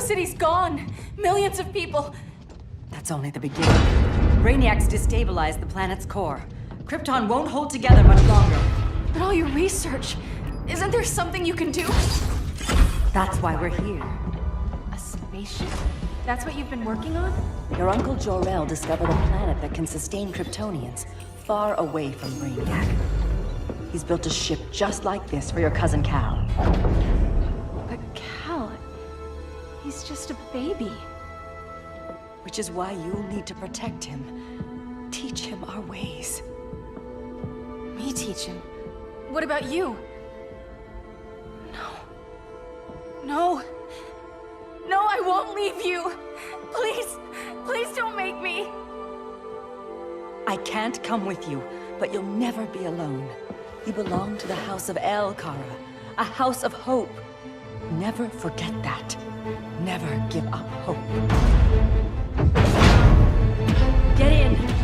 city's gone. Millions of people. That's only the beginning. Brainiac's destabilized the planet's core. Krypton won't hold together much longer. But all your research, isn't there something you can do? That's why we're here. A spaceship? That's what you've been working on? Your uncle Jor-El discovered a planet that can sustain Kryptonians, far away from Brainiac. He's built a ship just like this for your cousin Cal. But Cal, he's just a baby. Which is why you'll need to protect him. Teach him our ways. Me teach him? What about you? No, I won't leave you. Please don't make me. I can't come with you, but you'll never be alone. You belong to the House of El, Kara. A house of hope. Never forget that. Never give up hope. Get in!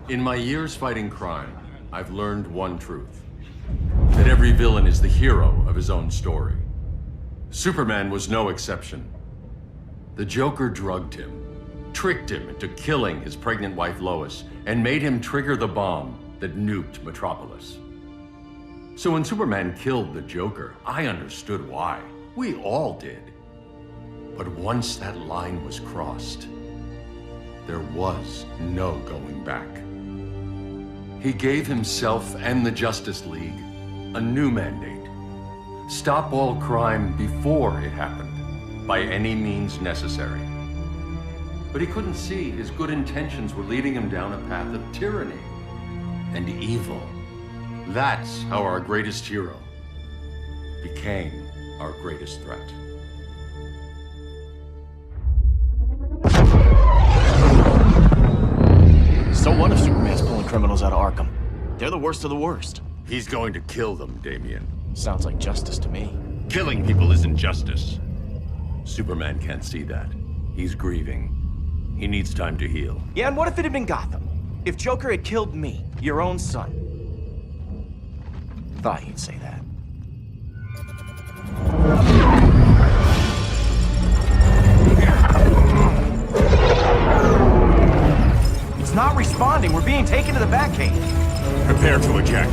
In my years fighting crime, I've learned one truth. That every villain is the hero of his own story. Superman was no exception. The Joker drugged him, tricked him into killing his pregnant wife Lois, and made him trigger the bomb that nuked Metropolis. So when Superman killed the Joker, I understood why. We all did. But once that line was crossed, there was no going back. He gave himself and the Justice League a new mandate. Stop all crime before it happened, by any means necessary. But he couldn't see his good intentions were leading him down a path of tyranny and evil. That's how our greatest hero became our greatest threat. So what if Superman's pulling criminals out of Arkham? They're the worst of the worst. He's going to kill them, Damian. Sounds like justice to me. Killing people isn't justice. Superman can't see that. He's grieving. He needs time to heal. Yeah, and what if it had been Gotham? If Joker had killed me, your own son? Thought he'd say that. It's not responding. We're being taken to the Batcave. Prepare to eject.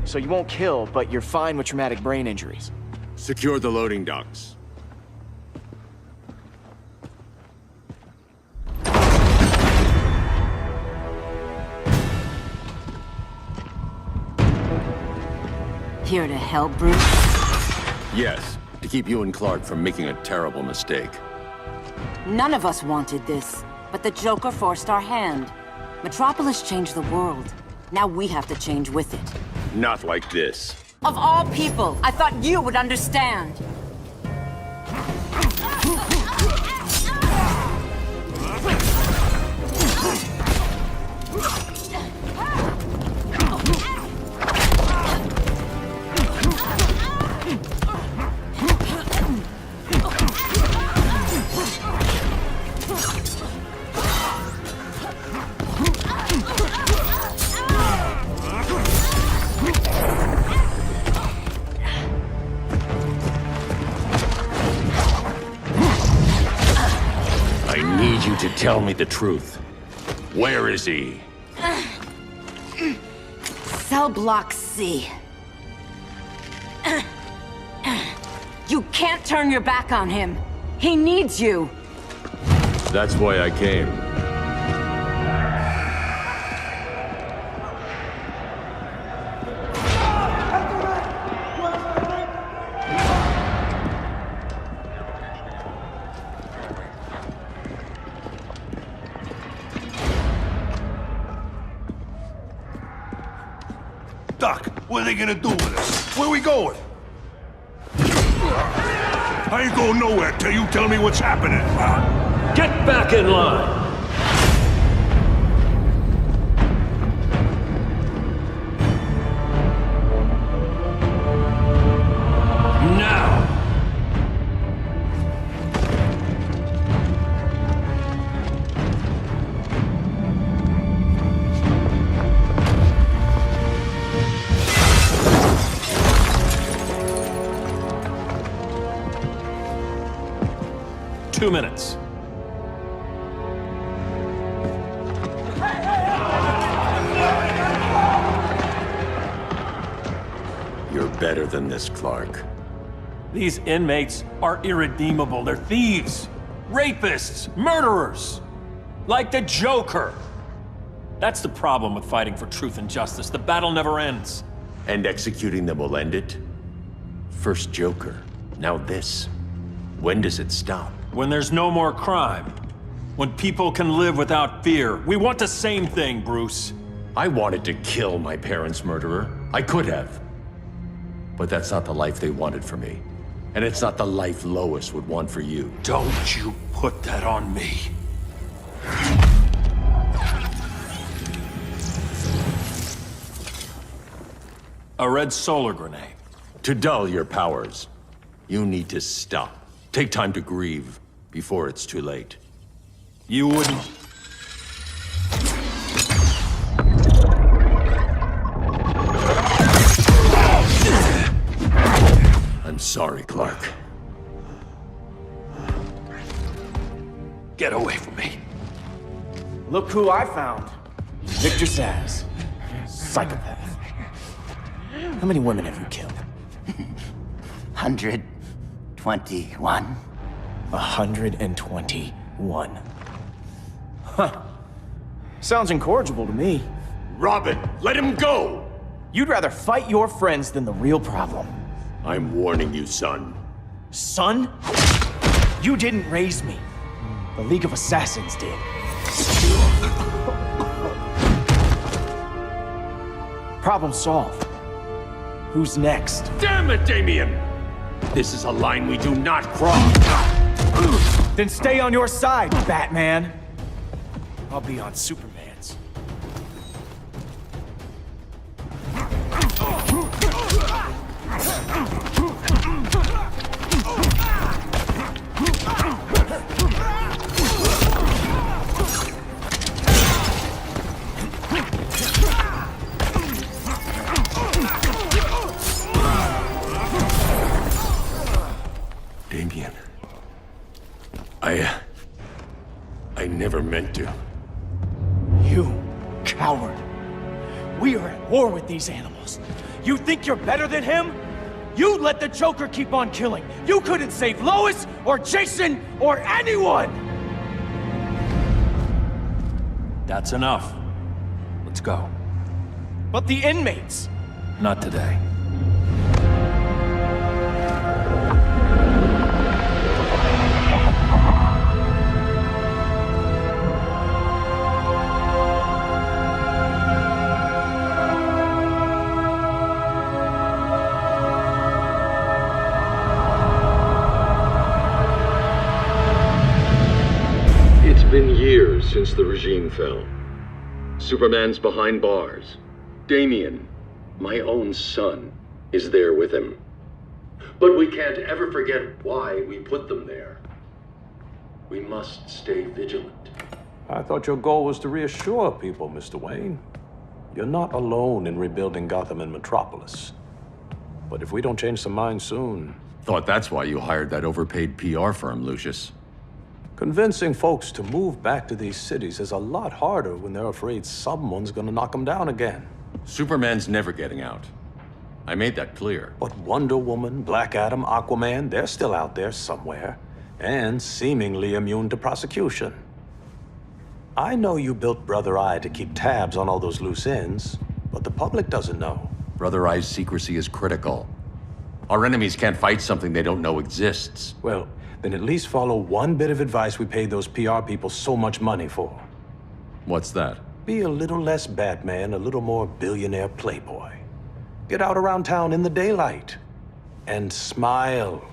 So you won't kill, but you're fine with traumatic brain injuries. Secure the loading docks. Here to help, Bruce? Yes, to keep you and Clark from making a terrible mistake. None of us wanted this. but the Joker forced our hand. Metropolis changed the world. Now we have to change with it. Not like this. Of all people, I thought you would understand. To tell me the truth. Where is he? Cell block C. You can't turn your back on him. He needs you. That's why I came. Doc, what are they gonna do with us? Where we going? I ain't going nowhere till you tell me what's happening. Get back in line! Now! 2 minutes. You're better than this, Clark. These inmates are irredeemable. They're thieves, rapists, murderers. Like the Joker. That's the problem with fighting for truth and justice. The battle never ends. And executing them will end it? First Joker, now this. When does it stop? When there's no more crime. When people can live without fear. We want the same thing, Bruce. I wanted to kill my parents' murderer. I could have. But that's not the life they wanted for me. And it's not the life Lois would want for you. Don't you put that on me. A red solar grenade. To dull your powers, you need to stop. Take time to grieve before it's too late. You wouldn't... I'm sorry, Clark. Get away from me. Look who I found. Victor Zsasz. Psychopath. How many women have you killed? 121. 121. Huh. Sounds incorrigible to me. Robin, let him go! You'd rather fight your friends than the real problem. I'm warning you, son. Son? You didn't raise me. The League of Assassins did. Problem solved. Who's next? Damn it, Damien! This is a line we do not cross. Then stay on your side, Batman. I'll be on Superman's. Damien. I never meant to. You coward. We are at war with these animals. You think you're better than him? You let the Joker keep on killing. You couldn't save Lois, or Jason, or anyone! That's enough. Let's go. But the inmates! Not today. since the regime fell. Superman's behind bars. Damian, my own son, is there with him. But we can't ever forget why we put them there. We must stay vigilant. I thought your goal was to reassure people, Mr. Wayne. You're not alone in rebuilding Gotham and Metropolis. But if we don't change some minds soon... Thought that's why you hired that overpaid PR firm, Lucius. Convincing folks to move back to these cities is a lot harder when they're afraid someone's gonna knock them down again. Superman's never getting out. I made that clear. But Wonder Woman, Black Adam, Aquaman, they're still out there somewhere. And seemingly immune to prosecution. I know you built Brother Eye to keep tabs on all those loose ends, but the public doesn't know. Brother Eye's secrecy is critical. Our enemies can't fight something they don't know exists. Well, then at least follow one bit of advice we paid those PR people so much money for. What's that? Be a little less Batman, a little more billionaire playboy. Get out around town in the daylight. And smile.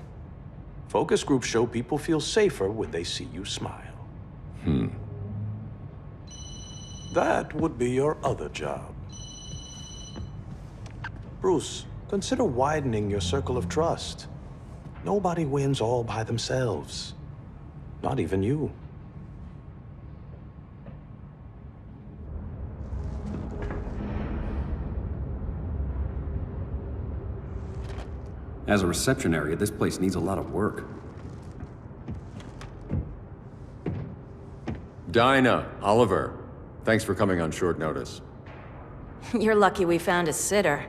Focus groups show people feel safer when they see you smile. That would be your other job. Bruce, consider widening your circle of trust. Nobody wins all by themselves. Not even you. As a reception area, this place needs a lot of work. Dinah, Oliver, thanks for coming on short notice. You're lucky we found a sitter.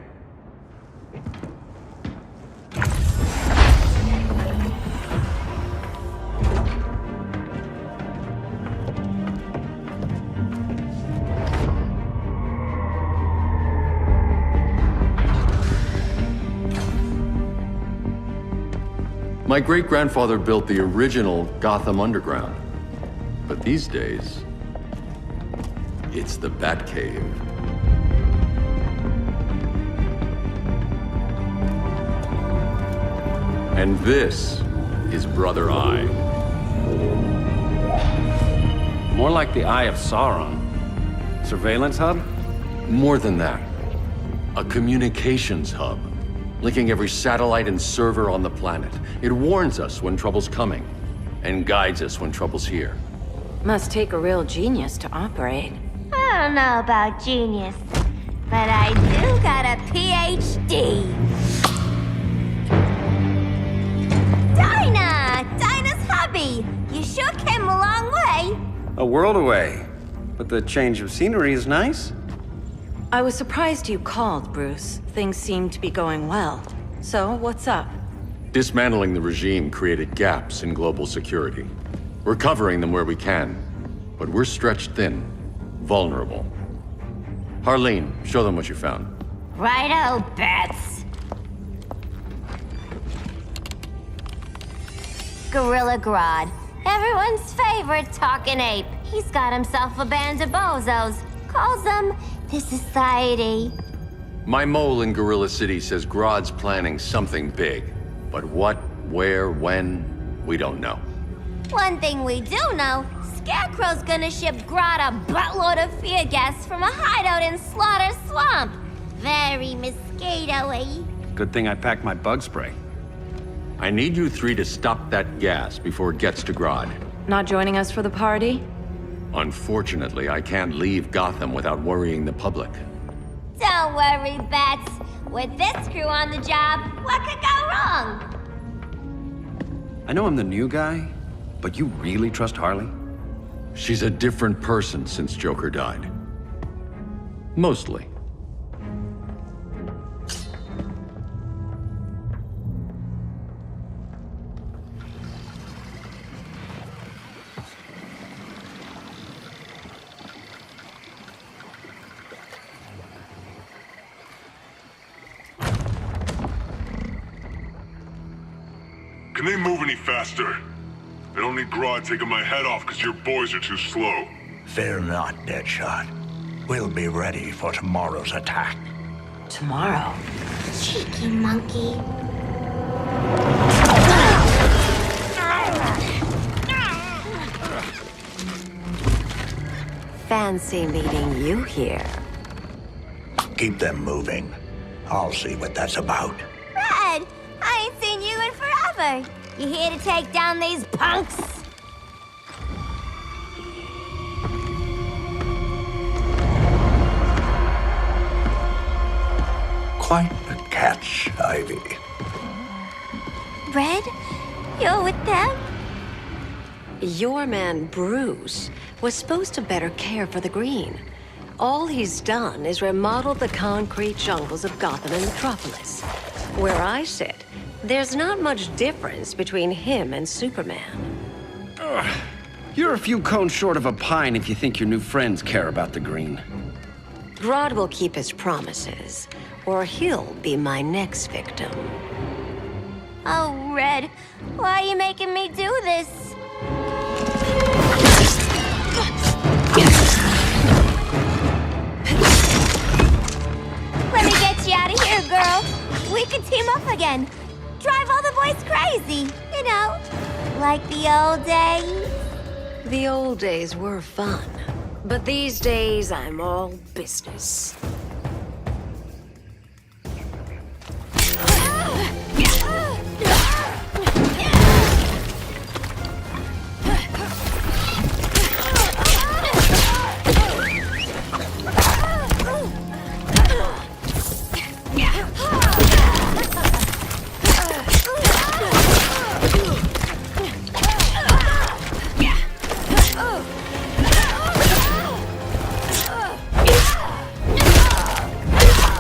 My great-grandfather built the original Gotham Underground. But these days, it's the Batcave. And this is Brother Eye. More like the Eye of Sauron. Surveillance hub? More than that. A communications hub, linking every satellite and server on the planet. It warns us when trouble's coming, and guides us when trouble's here. Must take a real genius to operate. I don't know about genius, but I do got a PhD. Dinah's hubby. You sure came a long way. A world away. But the change of scenery is nice. I was surprised you called, Bruce. Things seem to be going well. So, what's up? Dismantling the regime created gaps in global security. We're covering them where we can, but we're stretched thin, vulnerable. Harleen, show them what you found. Righto, Bats. Gorilla Grodd. Everyone's favorite talking ape. He's got himself a band of bozos. Calls them the Society. My mole in Gorilla City says Grodd's planning something big. But what, where, when, we don't know. One thing we do know, Scarecrow's gonna ship Grodd a buttload of fear gas from a hideout in Slaughter Swamp. Very mosquito-y. Good thing I packed my bug spray. I need you three to stop that gas before it gets to Grodd. Not joining us for the party? Unfortunately, I can't leave Gotham without worrying the public. Don't worry, Bats. With this crew on the job, what could go wrong? I know I'm the new guy, but you really trust Harley? She's a different person since Joker died. Mostly. Can they move any faster? I don't need Grodd taking my head off because your boys are too slow. Fear not, Deadshot. We'll be ready for tomorrow's attack. Tomorrow? Cheeky monkey. fancy meeting you here. Keep them moving. I'll see what that's about. Red, I ain't seen you in forever. You here to take down these punks? Quite a catch, Ivy. Red, you're with them? Your man, Bruce, was supposed to better care for the Green. All he's done is remodel the concrete jungles of Gotham and Metropolis. Where I sit, there's not much difference between him and Superman. You're a few cones short of a pine if you think your new friends care about the Green. Grodd will keep his promises, or he'll be my next victim. Oh, Red, why are you making me do this? Let me get you out of here, girl. We could team up again. Drive all the boys crazy, you know, like the old days. The old days were fun, but these days I'm all business.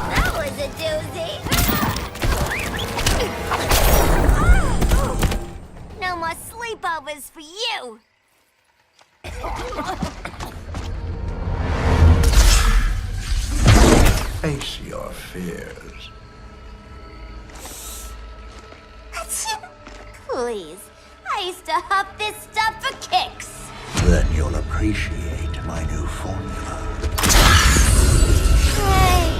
That was a doozy. No more sleepovers for you. Face your fears. Please, I used to huff this stuff for kicks. Then you'll appreciate my new formula. Hey.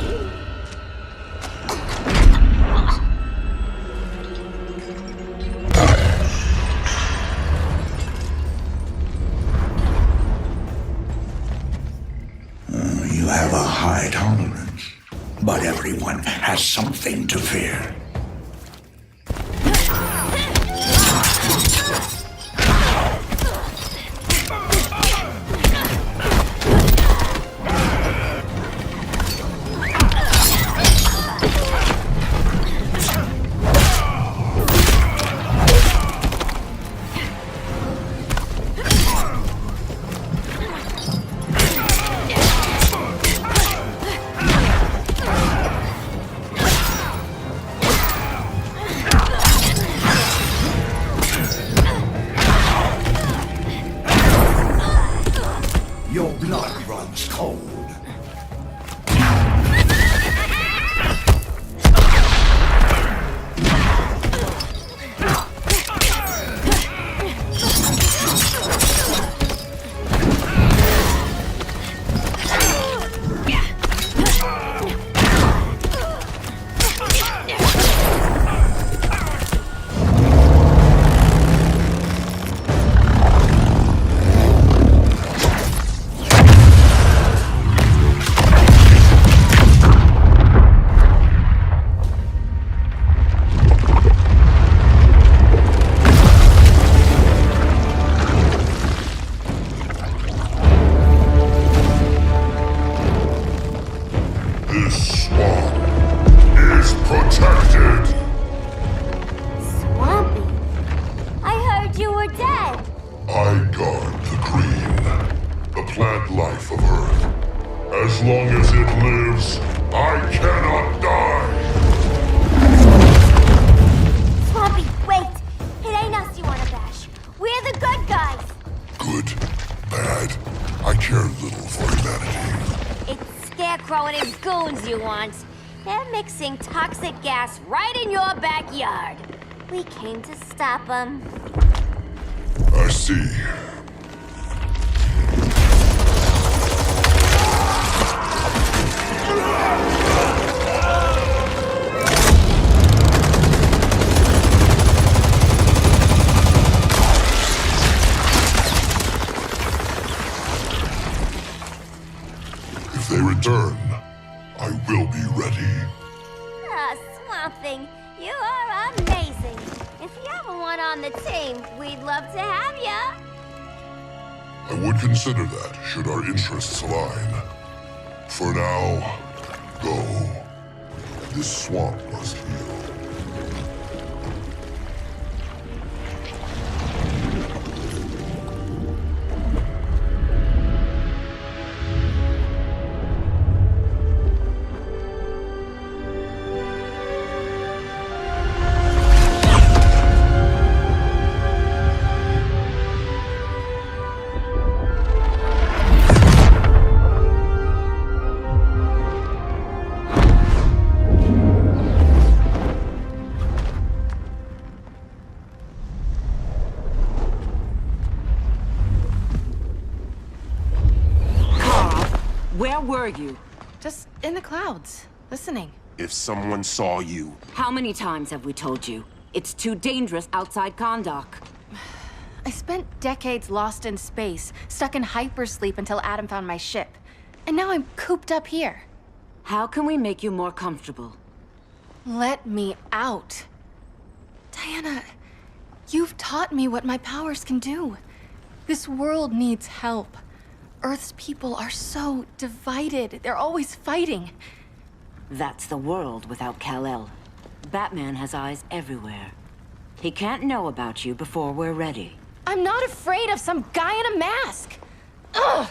You have a high tolerance, but everyone has something to fear. Your blood runs cold. This swamp is protected. Swampy, I heard you were dead. I guard the Green, the plant life of Earth. As long as it lives, I cannot die. Swampy, wait. It ain't us you want to bash. We're the good guys. Good, bad, I care little for humanity. It's Scarecrow and his goons you want. They're mixing toxic gas right in your backyard. We came to stop them. I see. You are amazing. If you ever want on the team, we'd love to have ya. I would consider that, should our interests align. For now, go. This swamp must heal. Where were you? Just in the clouds, listening. If someone saw you... How many times have we told you? It's too dangerous outside Kahndaq. I spent decades lost in space, stuck in hypersleep until Adam found my ship. And now I'm cooped up here. How can we make you more comfortable? Let me out. Diana, you've taught me what my powers can do. This world needs help. Earth's people are so divided. They're always fighting. That's the world without Kal-El. Batman has eyes everywhere. He can't know about you before we're ready. I'm not afraid of some guy in a mask. Ugh!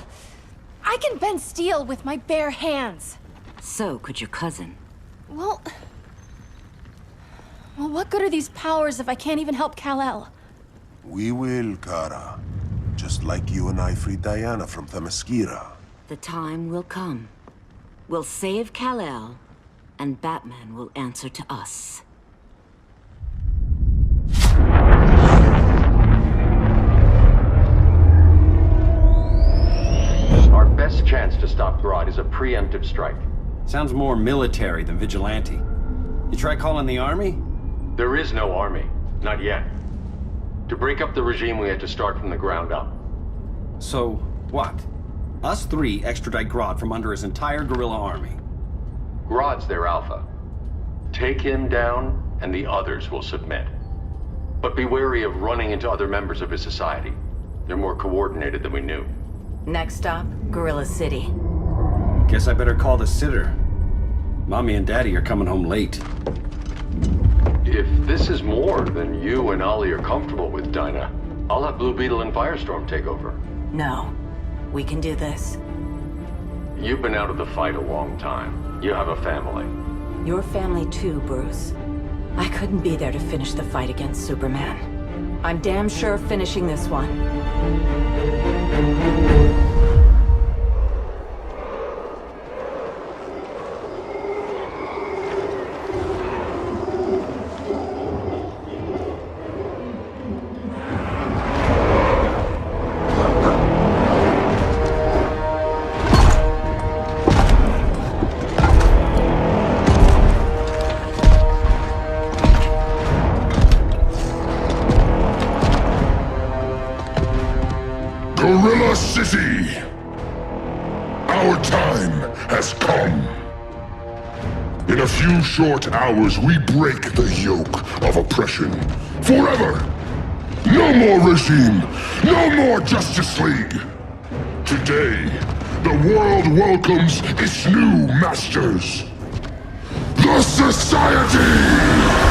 I can bend steel with my bare hands. So could your cousin. Well, what good are these powers if I can't even help Kal-El? We will, Kara. Just like you and I freed Diana from Themyscira. The time will come. We'll save Kal-El, and Batman will answer to us. Our best chance to stop Grodd is a preemptive strike. Sounds more military than vigilante. You try calling the army? There is no army. Not yet. To break up the regime, we had to start from the ground up. So, what? Us three extradite Grodd from under his entire guerrilla army. Grodd's their alpha. Take him down, and the others will submit. But be wary of running into other members of his society. They're more coordinated than we knew. Next stop, Gorilla City. Guess I better call the sitter. Mommy and Daddy are coming home late. If this is more than you and Ollie are comfortable with, Dinah, I'll have Blue Beetle and Firestorm take over. No. We can do this. You've been out of the fight a long time. You have a family. Your family too, Bruce. I couldn't be there to finish the fight against Superman. I'm damn sure finishing this one. Gorilla City! Our time has come. In a few short hours, we break the yoke of oppression. Forever! No more regime! No more Justice League! Today, the world welcomes its new masters. The Society!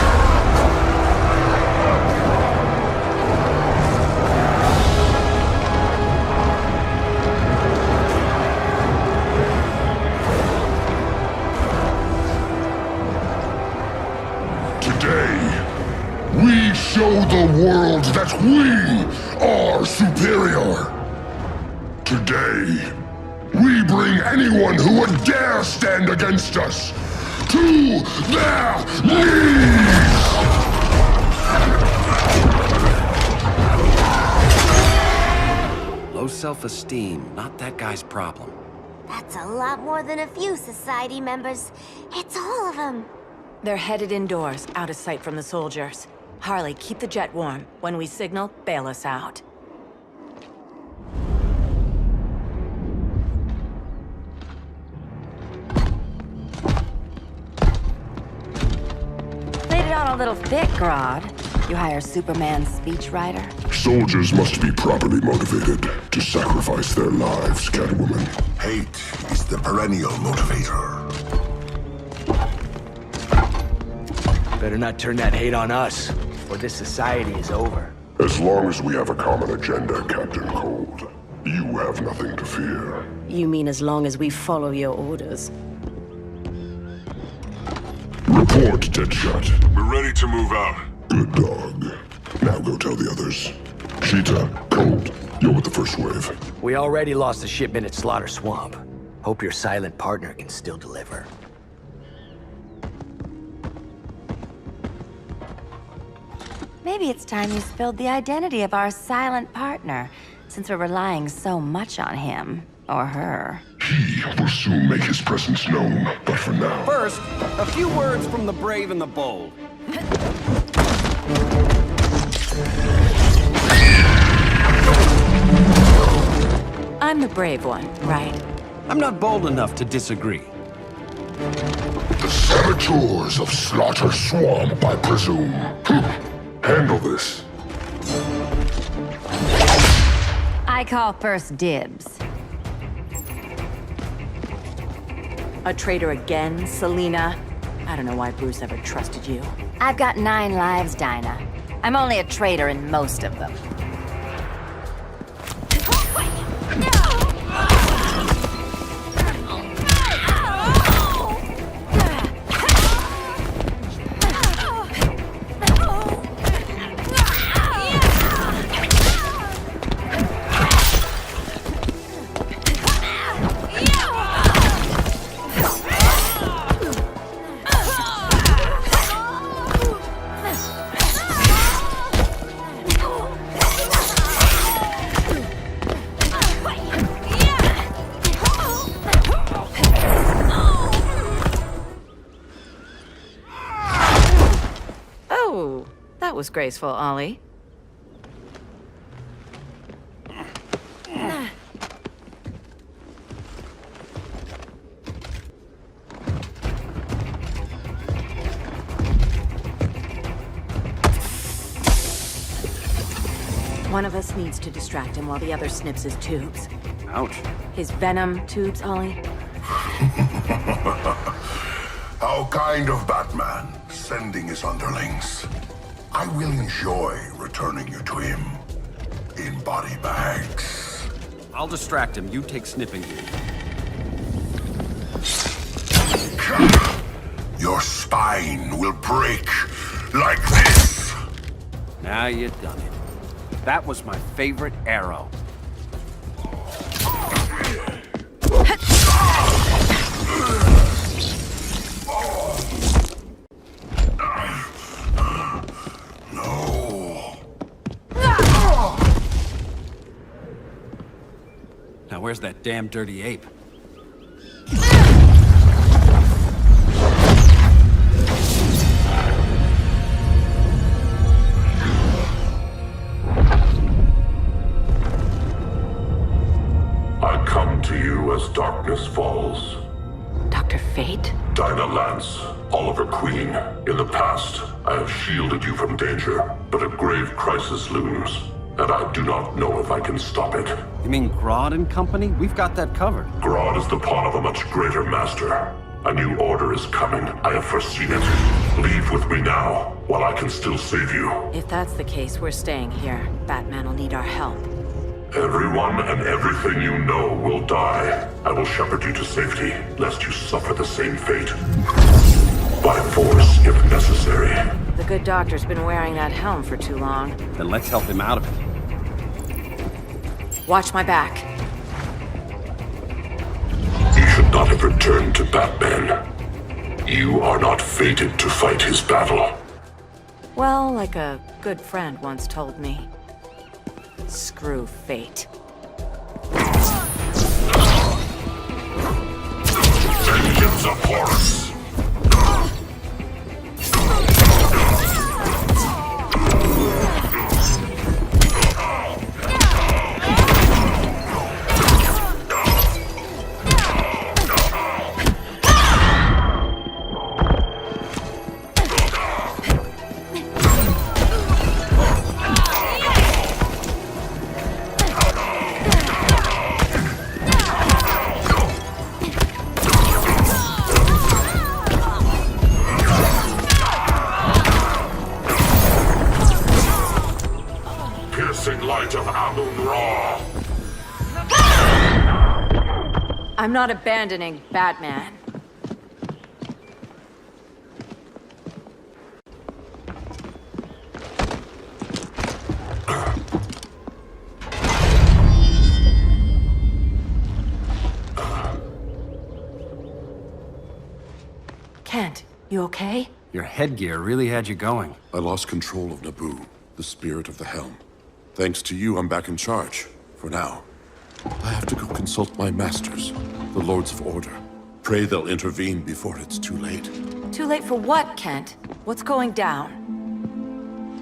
We show the world that we are superior. Today, we bring anyone who would dare stand against us to their knees! Low self-esteem, not that guy's problem. That's a lot more than a few Society members. It's all of them. They're headed indoors, out of sight from the soldiers. Harley, keep the jet warm. When we signal, bail us out. Laid it out a little thick, Grodd. You hire Superman's speechwriter? Soldiers must be properly motivated to sacrifice their lives, Catwoman. Hate is the perennial motivator. Better not turn that hate on us, or this society is over. As long as we have a common agenda, Captain Cold, you have nothing to fear. You mean as long as we follow your orders? Report, Deadshot. We're ready to move out. Good dog. Now go tell the others. Cheetah, Cold, you're with the first wave. We already lost a shipment at Slaughter Swamp. Hope your silent partner can still deliver. Maybe it's time you spilled the identity of our silent partner, since we're relying so much on him. Or her. He will soon make his presence known, but for now... First, a few words from the brave and the bold. I'm the brave one, right? I'm not bold enough to disagree. The saboteurs of Slaughter Swamp, I presume. Handle this. I call first dibs. A traitor again, Selina? I don't know why Bruce ever trusted you. I've got 9 lives, Dinah. I'm only a traitor in most of them. That was graceful, Ollie. One of us needs to distract him while the other snips his tubes. Ouch. His venom tubes, Ollie. How kind of Batman, sending his underlings. I will enjoy returning you to him in body bags. I'll distract him. You take snipping. Your spine will break like this. Now you done it. That was my favorite arrow. Now where's that damn dirty ape? I come to you as darkness falls. Dr. Fate? Dinah Lance, Oliver Queen. In the past, I have shielded you from danger, but a grave crisis looms, and I do not know if I can stop it. You mean Grodd and company? We've got that covered. Grodd is the pawn of a much greater master. A new order is coming. I have foreseen it. Leave with me now, while I can still save you. If that's the case, we're staying here. Batman will need our help. Everyone and everything you know will die. I will shepherd you to safety, lest you suffer the same fate. By force, if necessary. The good doctor's been wearing that helm for too long. Then let's help him out of it. Watch my back. You should not have returned to Batman. You are not fated to fight his battle. Well, like a good friend once told me. Screw fate. Vengeance upon us! might of Amun-Ra. I'm not abandoning Batman. Kent, you okay? Your headgear really had you going. I lost control of Naboo, the spirit of the helm. Thanks to you, I'm back in charge. For now. I have to go consult my masters, the Lords of Order. Pray they'll intervene before it's too late. Too late for what, Kent? What's going down?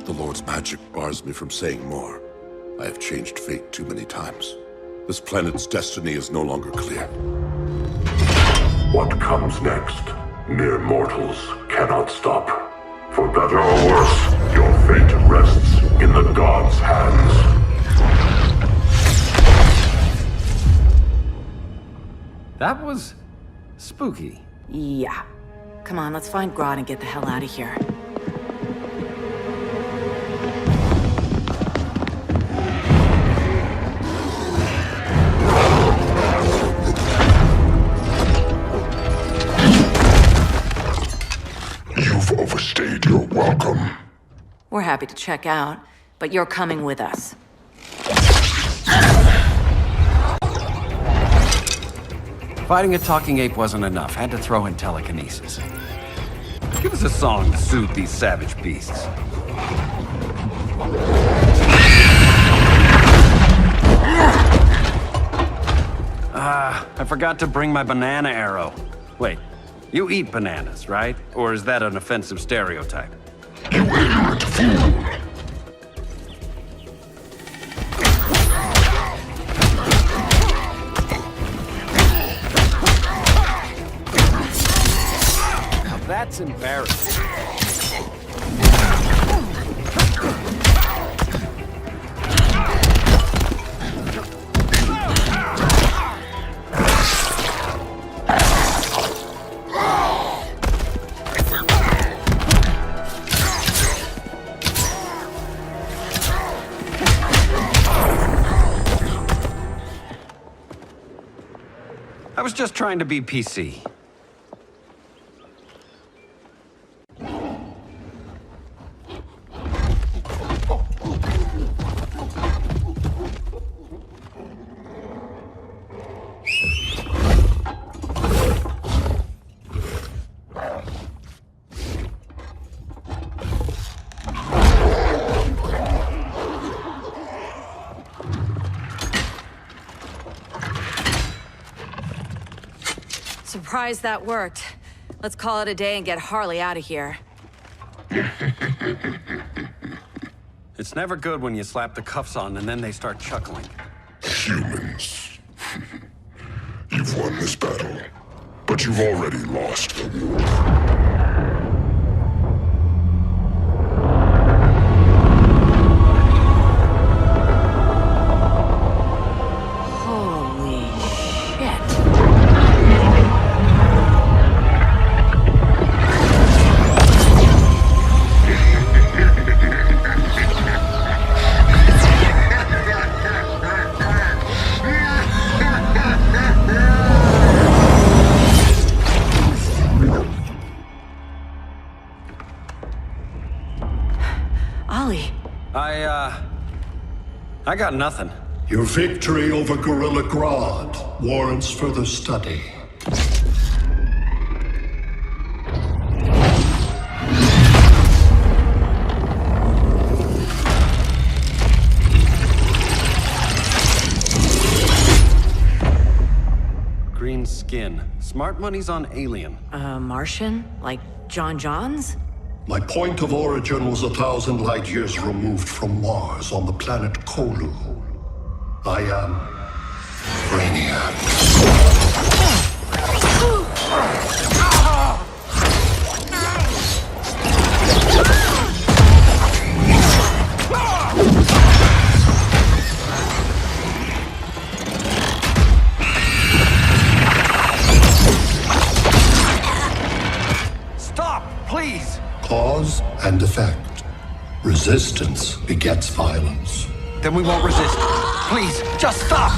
The Lord's magic bars me from saying more. I have changed fate too many times. This planet's destiny is no longer clear. What comes next? Mere mortals cannot stop. For better or worse, your fate rests in the gods' hands. That was spooky. Yeah. Come on, let's find Grodd and get the hell out of here. You've overstayed your welcome. We're happy to check out, but you're coming with us. Fighting a talking ape wasn't enough. Had to throw in telekinesis. Give us a song to soothe these savage beasts. I forgot to bring my banana arrow. Wait, you eat bananas, right? Or is that an offensive stereotype? You ignorant fool! That's embarrassing. I was just trying to be PC. Surprised that worked. Let's call it a day and get Harley out of here. It's never good when you slap the cuffs on and then they start chuckling. Humans. You've won this battle, but you've already lost the war. I got nothing. Your victory over Gorilla Grodd warrants further study. Green skin. Smart money's on alien. Martian? Like John Johns? My point of origin was 1,000 light years removed from Mars on the planet Kolu. I am Brainiac. Stop, please! Cause and effect. Resistance begets violence. Then we won't resist. Please, just stop!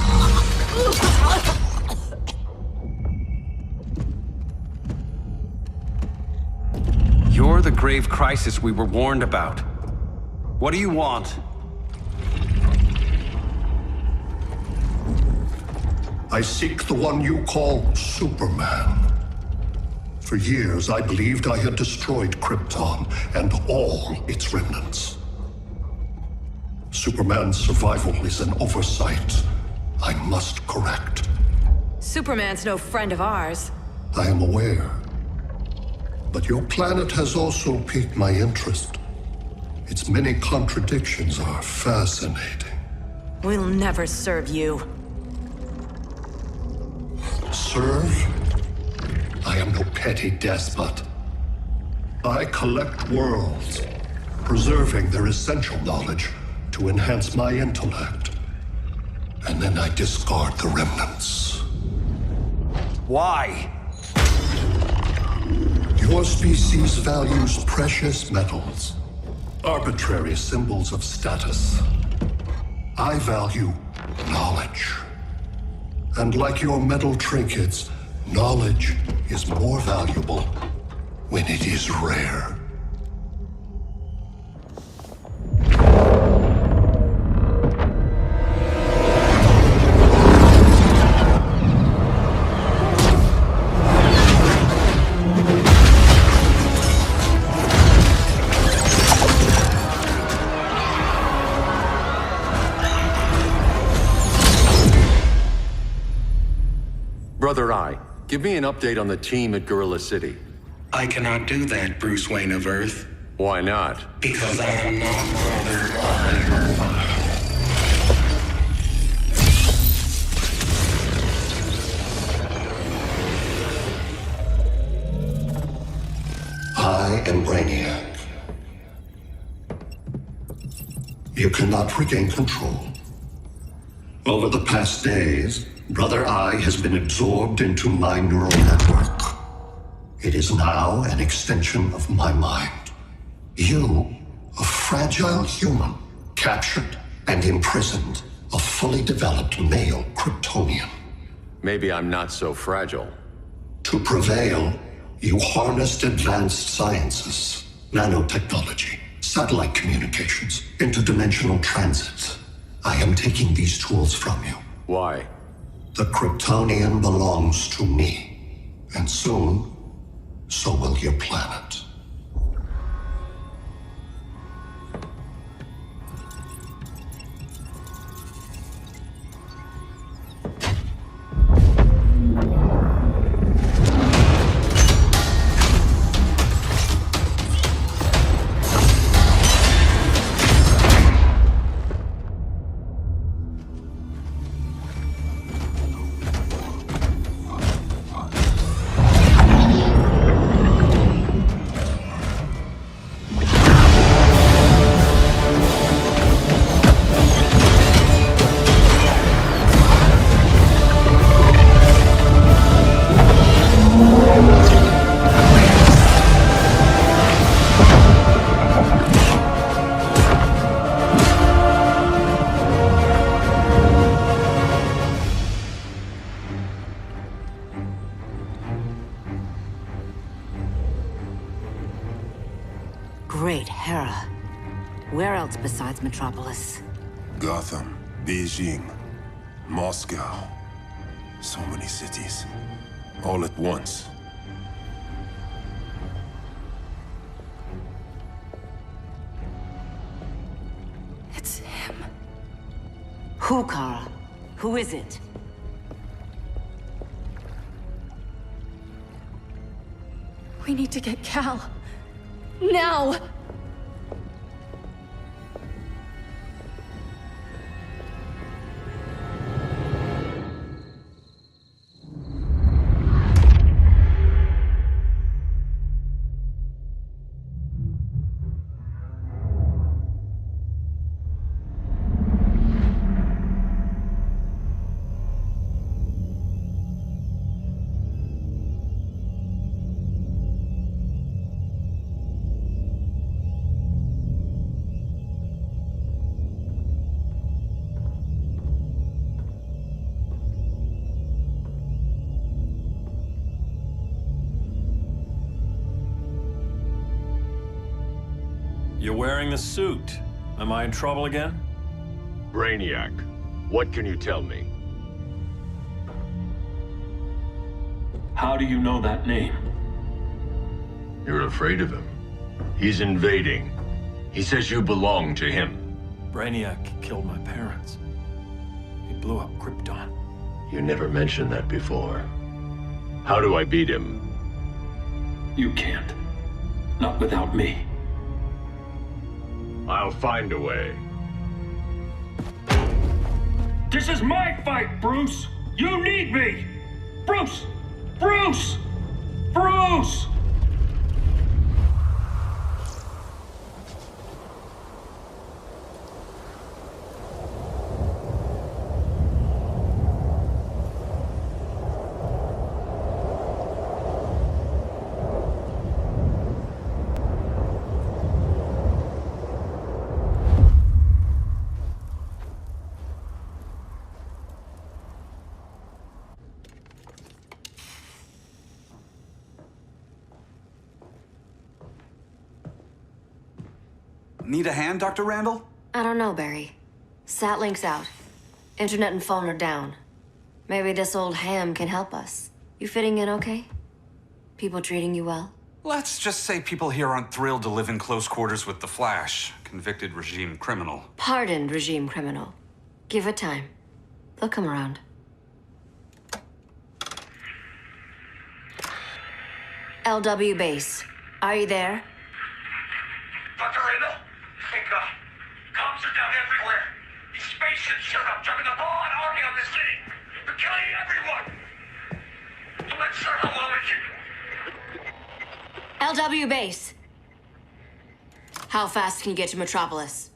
You're the grave crisis we were warned about. What do you want? I seek the one you call Superman. For years, I believed I had destroyed Krypton and all its remnants. Superman's survival is an oversight I must correct. Superman's no friend of ours. I am aware. But your planet has also piqued my interest. Its many contradictions are fascinating. We'll never serve you. Serve? I am no petty despot. I collect worlds, preserving their essential knowledge to enhance my intellect. And then I discard the remnants. Why? Your species values precious metals, arbitrary symbols of status. I value knowledge. And like your metal trinkets, knowledge is more valuable when it is rare. Brother Eye, give me an update on the team at Gorilla City. I cannot do that, Bruce Wayne of Earth. Why not? Because I am not Brother Eye. I am Brainiac. You cannot regain control. Over the past days, Brother Eye has been absorbed into my neural network. It is now an extension of my mind. You, a fragile human, captured and imprisoned a fully developed male Kryptonian. Maybe I'm not so fragile. To prevail, you harnessed advanced sciences, nanotechnology, satellite communications, interdimensional transit. I am taking these tools from you. Why? The Kryptonian belongs to me. And soon, so will your planet. Great Hera. Where else besides Metropolis? Gotham, Beijing, Moscow. So many cities. All at once. It's him. Who, Kara? Who is it? We need to get Cal. Now! You're wearing the suit. Am I in trouble again? Brainiac, what can you tell me? How do you know that name? You're afraid of him. He's invading. He says you belong to him. Brainiac killed my parents. He blew up Krypton. You never mentioned that before. How do I beat him? You can't. Not without me. I'll find a way. This is my fight, Bruce! You need me! Bruce! Bruce! Bruce! Need a hand, Dr. Randall? I don't know, Barry. Satlink's out. Internet and phone are down. Maybe this old ham can help us. You fitting in okay? People treating you well? Let's just say people here aren't thrilled to live in close quarters with the Flash, convicted regime criminal. Pardoned regime criminal. Give it time. They'll come around. LW base. Are you there? Dr. Randall? Comms are down everywhere. These spaceships showed up, driving the ball and army on this city. They're killing everyone. I'm not sure how long we can... LW base. How fast can you get to Metropolis?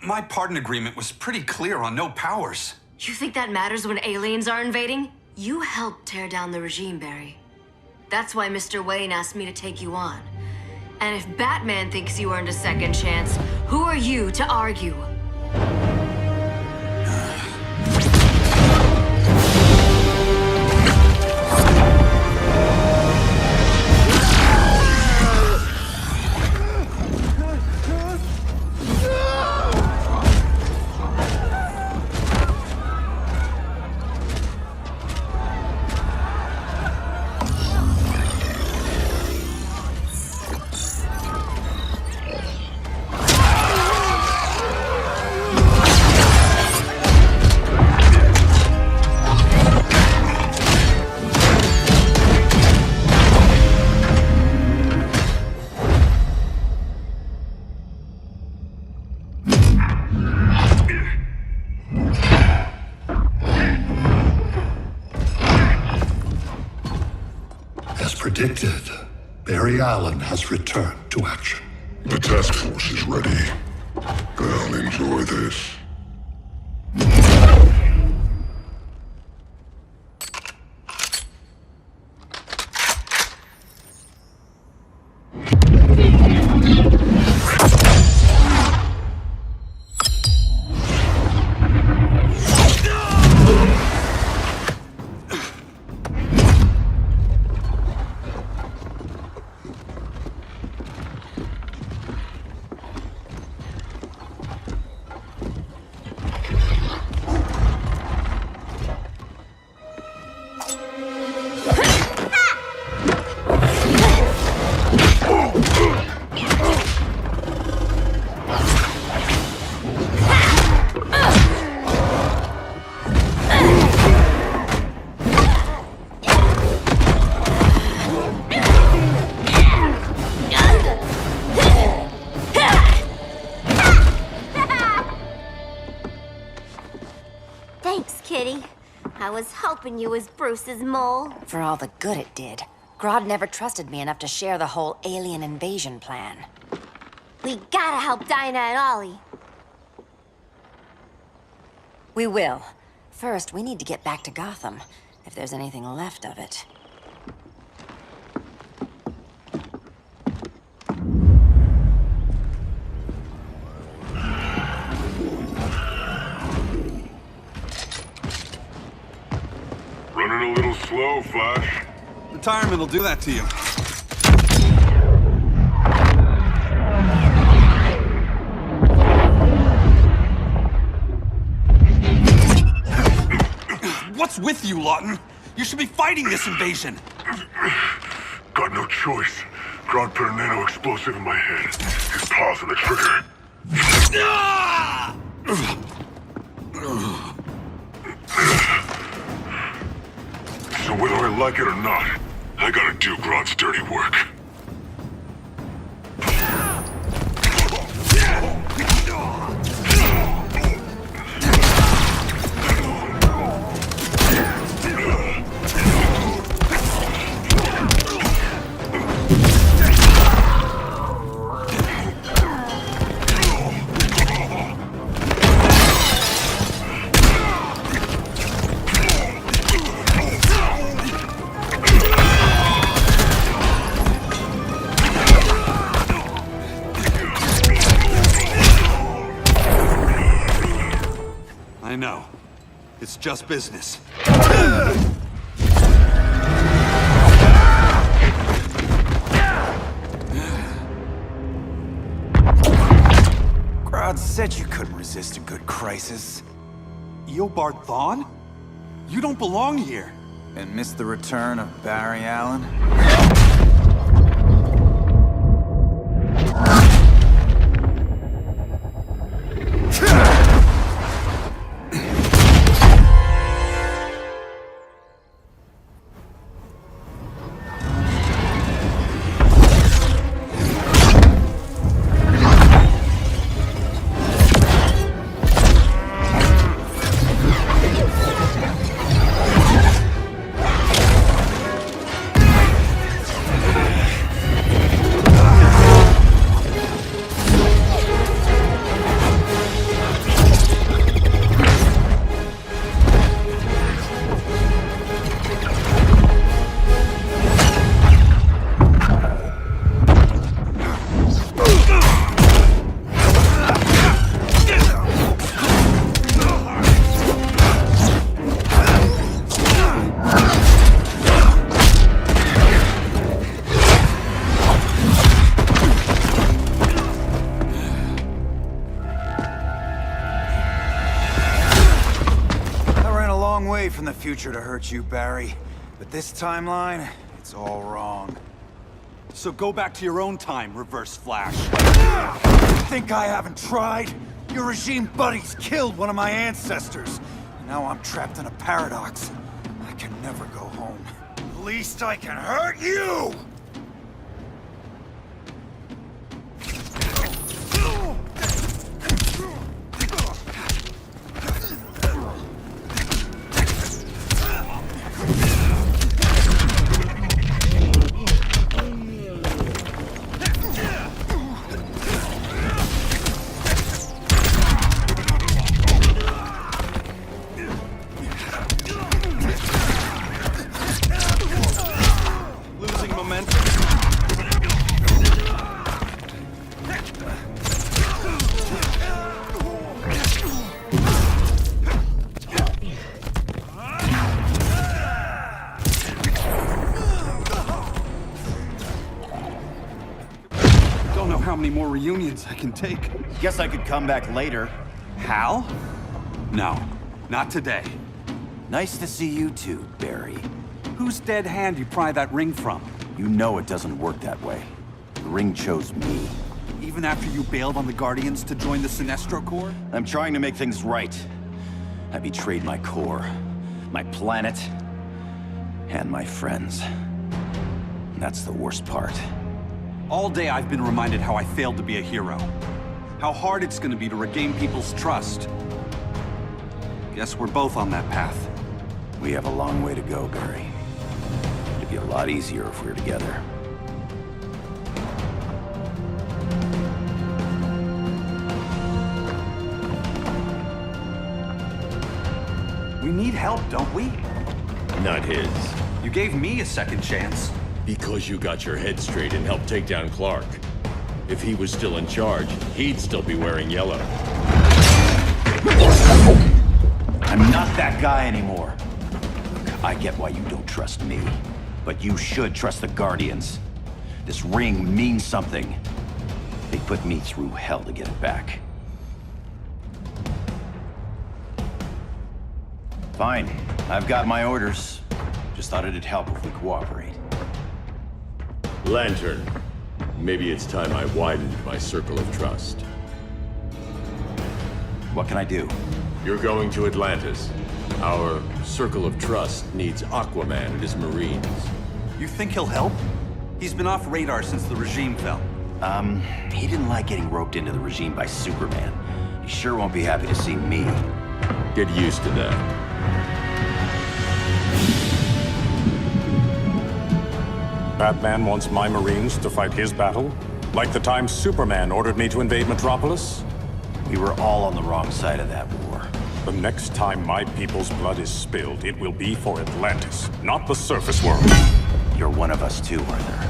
My pardon agreement was pretty clear on no powers. You think that matters when aliens are invading? You helped tear down the regime, Barry. That's why Mr. Wayne asked me to take you on. And if Batman thinks you earned a second chance, who are you to argue? Predicted, Barry Allen has returned to action. The task force is ready. I'll enjoy this. I was hoping you was Bruce's mole. For all the good it did. Grodd never trusted me enough to share the whole alien invasion plan. We gotta help Dinah and Ollie. We will. First, we need to get back to Gotham, if there's anything left of it. Running a little slow, Flash. Retirement will do that to you. with you, Lawton. You should be fighting this invasion. Got no choice. Grodd put a nano explosive in my head. His paws on the trigger. So whether I like it or not, I gotta do Grodd's dirty work. I know. It's just business. Grodd said you couldn't resist a good crisis. Eobard Thawne? You don't belong here. And miss the return of Barry Allen? From the future to hurt you, Barry. But this timeline, it's all wrong. So go back to your own time, Reverse Flash. Think I haven't tried? Your regime buddies killed one of my ancestors. And now I'm trapped in a paradox. I can never go home. At least I can hurt you! How many more reunions I can take? Guess I could come back later. Hal? No, not today. Nice to see you too, Barry. Whose dead hand you pry that ring from? You know it doesn't work that way. The ring chose me. Even after you bailed on the Guardians to join the Sinestro Corps? I'm trying to make things right. I betrayed my Corps, my planet, and my friends. That's the worst part. All day I've been reminded how I failed to be a hero. How hard it's gonna be to regain people's trust. Guess we're both on that path. We have a long way to go, Barry. It'd be a lot easier if we were together. We need help, don't we? Not his. You gave me a second chance. Because you got your head straight and helped take down Clark. If he was still in charge, he'd still be wearing yellow. I'm not that guy anymore. I get why you don't trust me, but you should trust the Guardians. This ring means something. They put me through hell to get it back. Fine. I've got my orders. Just thought it'd help if we cooperate. Lantern, maybe it's time I widened my circle of trust. What can I do? You're going to Atlantis. Our circle of trust needs Aquaman and his Marines. You think he'll help? He's been off radar since the regime fell. He didn't like getting roped into the regime by Superman. He sure won't be happy to see me. Get used to that. Batman wants my Marines to fight his battle? Like the time Superman ordered me to invade Metropolis? We were all on the wrong side of that war. The next time my people's blood is spilled, it will be for Atlantis, not the surface world. You're one of us too, Arthur.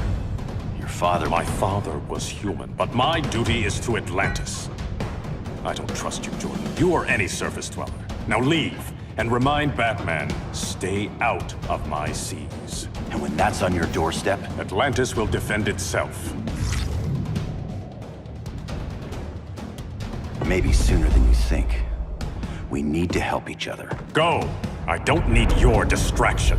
Your father... My father was human, but my duty is to Atlantis. I don't trust you, Jordan. You or any surface dweller. Now leave, and remind Batman, stay out of my seas. And when that's on your doorstep? Atlantis will defend itself. Maybe sooner than you think. We need to help each other. Go! I don't need your distraction.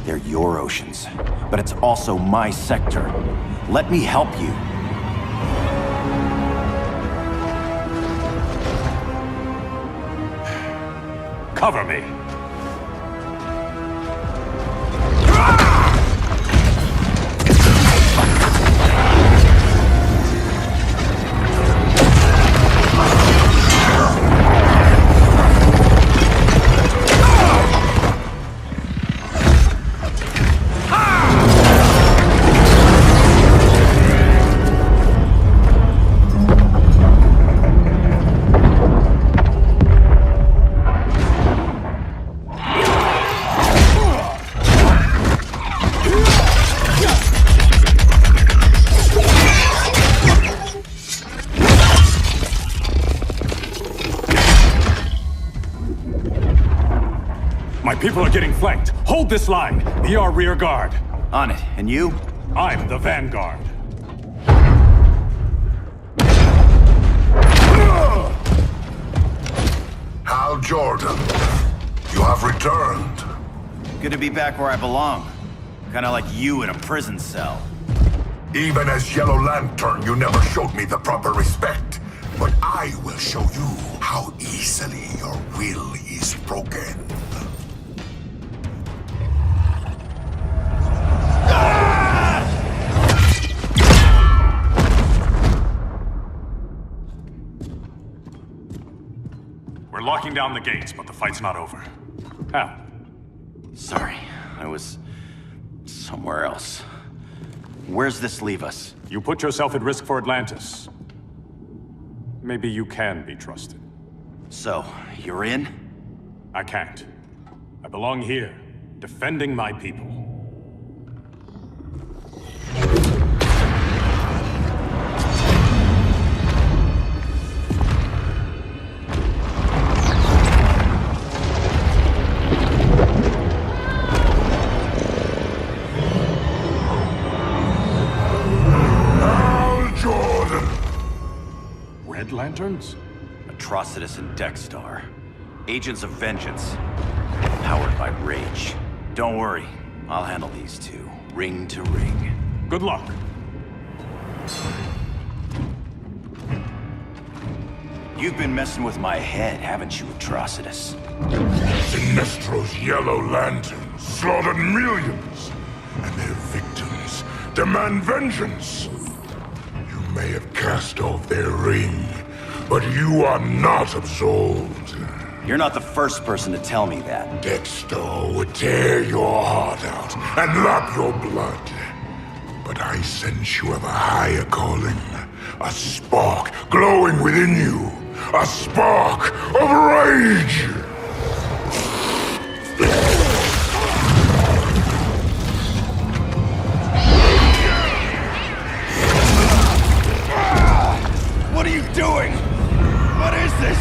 They're your oceans, but it's also my sector. Let me help you. Cover me! People are getting flanked. Hold this line. Be our rear guard. On it. And you? I'm the vanguard. Hal Jordan, you have returned. Good to be back where I belong. Kinda like you in a prison cell. Even as Yellow Lantern, you never showed me the proper respect. But I will show you how easily your will is broken. We're locking down the gates, but the fight's not over. Hal. Sorry, I was somewhere else. Where's this leave us? You put yourself at risk for Atlantis. Maybe you can be trusted. So, you're in? I can't. I belong here, defending my people. Lanterns? Atrocitus and Dexstar. Agents of Vengeance. Powered by rage. Don't worry, I'll handle these two, ring to ring. Good luck. You've been messing with my head, haven't you, Atrocitus? Sinestro's Yellow Lantern slaughtered millions, and their victims demand vengeance. You may have cast off their ring, but you are not absolved. You're not the first person to tell me that. Dexter would tear your heart out and lap your blood. But I sense you have a higher calling. A spark glowing within you. A spark of rage! What are you doing? What is this?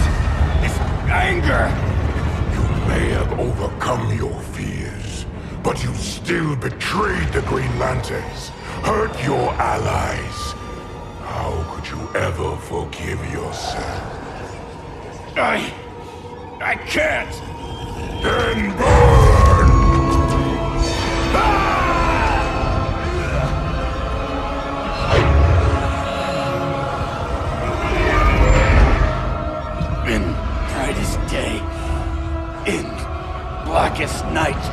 This anger? You may have overcome your fears, but you still betrayed the Green Lanterns, hurt your allies. How could you ever forgive yourself? I can't! Then burn! In brightest day, in blackest night.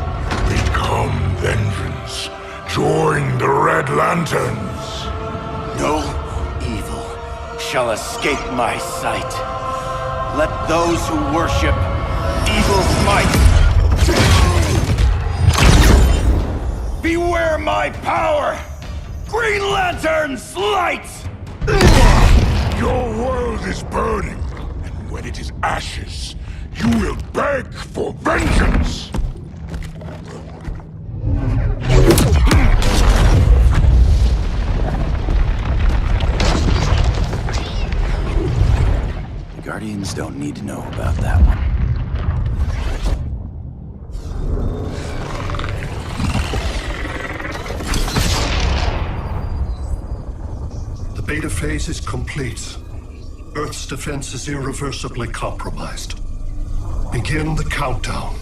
Become vengeance. Join the Red Lanterns. No evil shall escape my sight. Let those who worship evil's might beware my power! Green Lantern's light! Your world is burning, and when it is ashes, you will beg for vengeance! The Guardians don't need to know about that one. The beta phase is complete. Earth's defense is irreversibly compromised. Begin the countdown.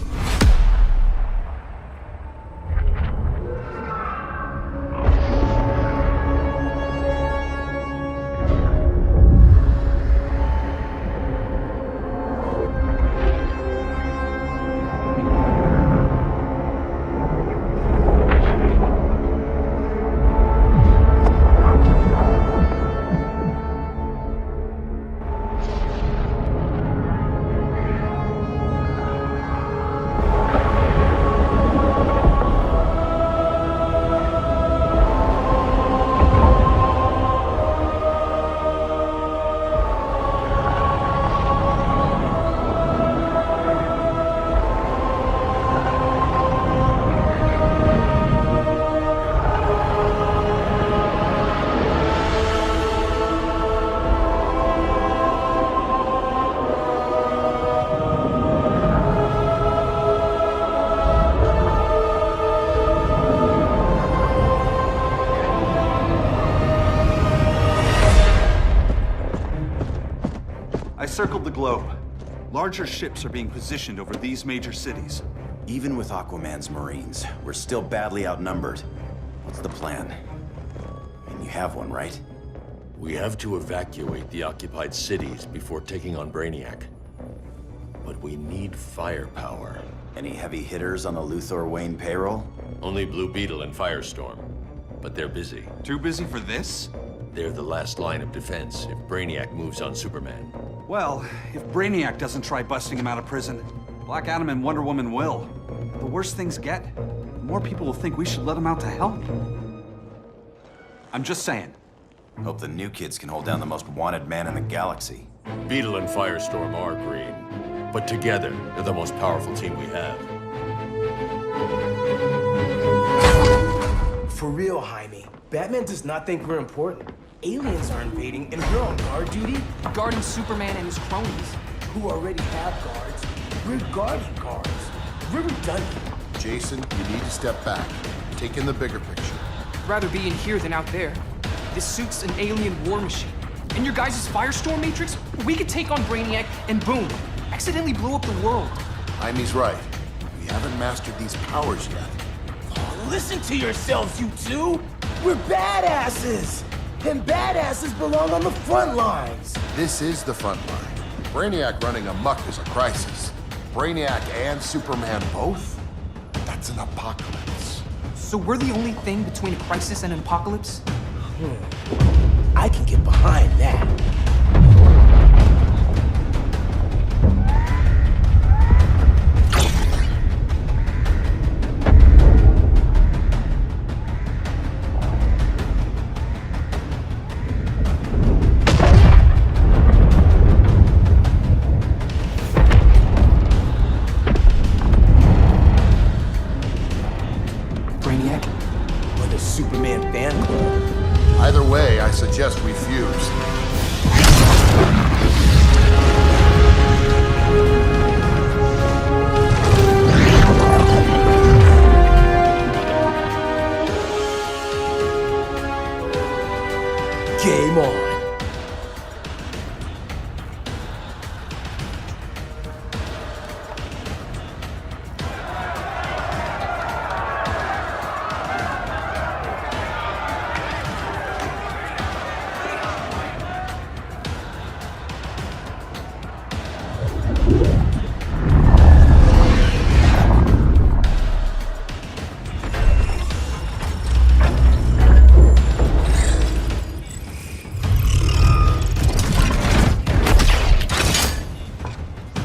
Circled the globe. Larger ships are being positioned over these major cities. Even with Aquaman's Marines, we're still badly outnumbered. What's the plan? And you have one, right? We have to evacuate the occupied cities before taking on Brainiac. But we need firepower. Any heavy hitters on the Luthor Wayne payroll? Only Blue Beetle and Firestorm. But they're busy. Too busy for this? They're the last line of defense if Brainiac moves on Superman. Well, if Brainiac doesn't try busting him out of prison, Black Adam and Wonder Woman will. The worse things get, the more people will think we should let him out to help. I'm just saying. Hope the new kids can hold down the most wanted man in the galaxy. Beetle and Firestorm are green, but together, they're the most powerful team we have. For real, Jaime. Batman does not think we're important. Aliens are invading, and we're on guard duty? Guarding Superman and his cronies. Who already have guards. We're guarding guards. We're redundant. Jason, you need to step back. Take in the bigger picture. I'd rather be in here than out there. This suit's an alien war machine. And your guys' Firestorm Matrix, we could take on Brainiac and boom, accidentally blow up the world. Jaime's right. We haven't mastered these powers yet. Oh, listen to yourselves, you two! We're badasses! And badasses belong on the front lines! This is the front line. Brainiac running amok is a crisis. Brainiac and Superman both? That's an apocalypse. So we're the only thing between a crisis and an apocalypse? I can get behind that. Either way, I suggest we fuse.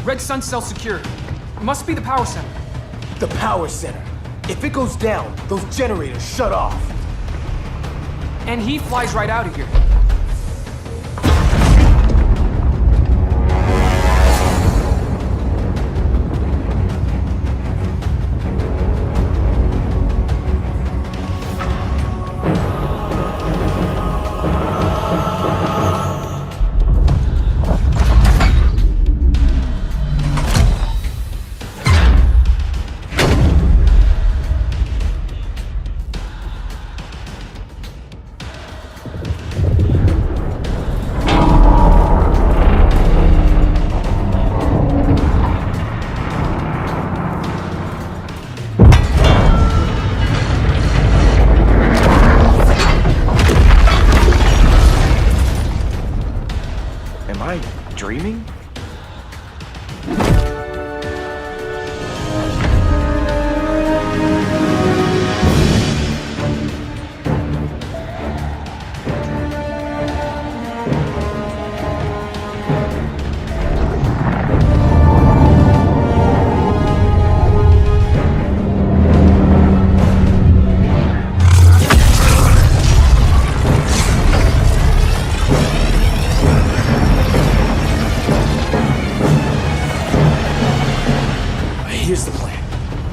Red Sun cell secured. It must be the power center. The power center. If it goes down, those generators shut off. And he flies right out of here. Dreaming? Here's the plan.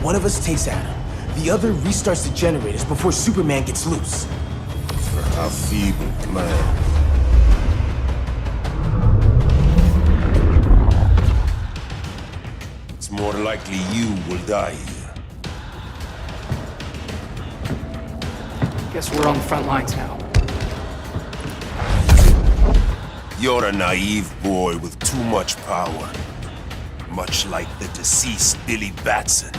One of us takes Adam. The other restarts the generators before Superman gets loose. A feeble plan. It's more likely you will die here. Guess we're on the front lines now. You're a naive boy with too much power. Much like the deceased Billy Batson.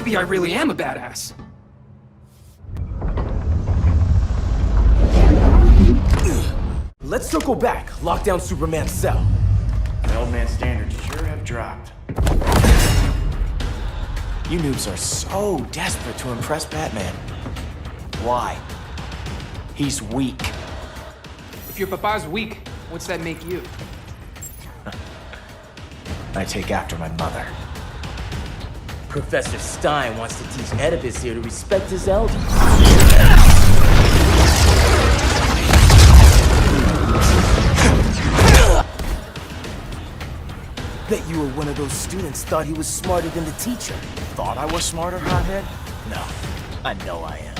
Maybe I really am a badass. Let's circle back, lock down Superman's cell. The old man's standards sure have dropped. You noobs are so desperate to impress Batman. Why? He's weak. If your papa's weak, what's that make you? I take after my mother. Professor Stein wants to teach Oedipus here to respect his elders. Bet you were one of those students thought he was smarter than the teacher. Thought I was smarter, hothead? No, I know I am.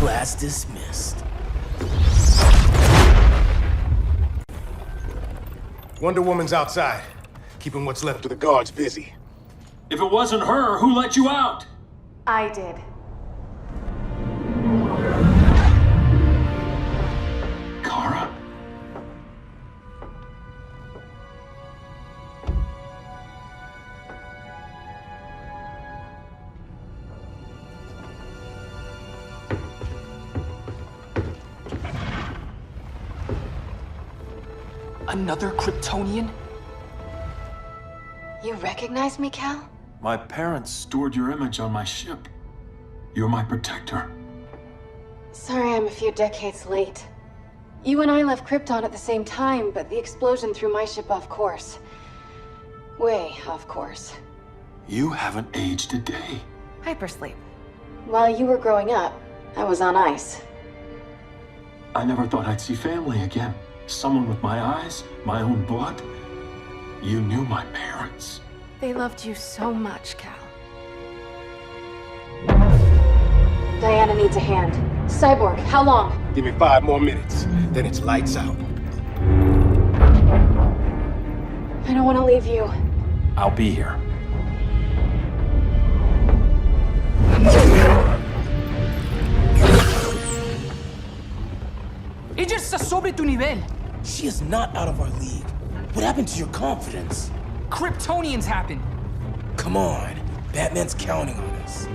Class dismissed. Wonder Woman's outside, keeping what's left of the guards busy. If it wasn't her, who let you out? I did. Kara? Another Kryptonian? You recognize me, Cal? My parents stored your image on my ship. You're my protector. Sorry I'm a few decades late. You and I left Krypton at the same time, but the explosion threw my ship off course. Way off course. You haven't aged a day. Hypersleep. While you were growing up, I was on ice. I never thought I'd see family again. Someone with my eyes, my own blood. You knew my parents. They loved you so much, Cal. Diana needs a hand. Cyborg, how long? Give me 5 more minutes, then it's lights out. I don't want to leave you. I'll be here. Ella está sobre tu nivel. She is not out of our league. What happened to your confidence? Kryptonians happen. Come on. Batman's counting on us.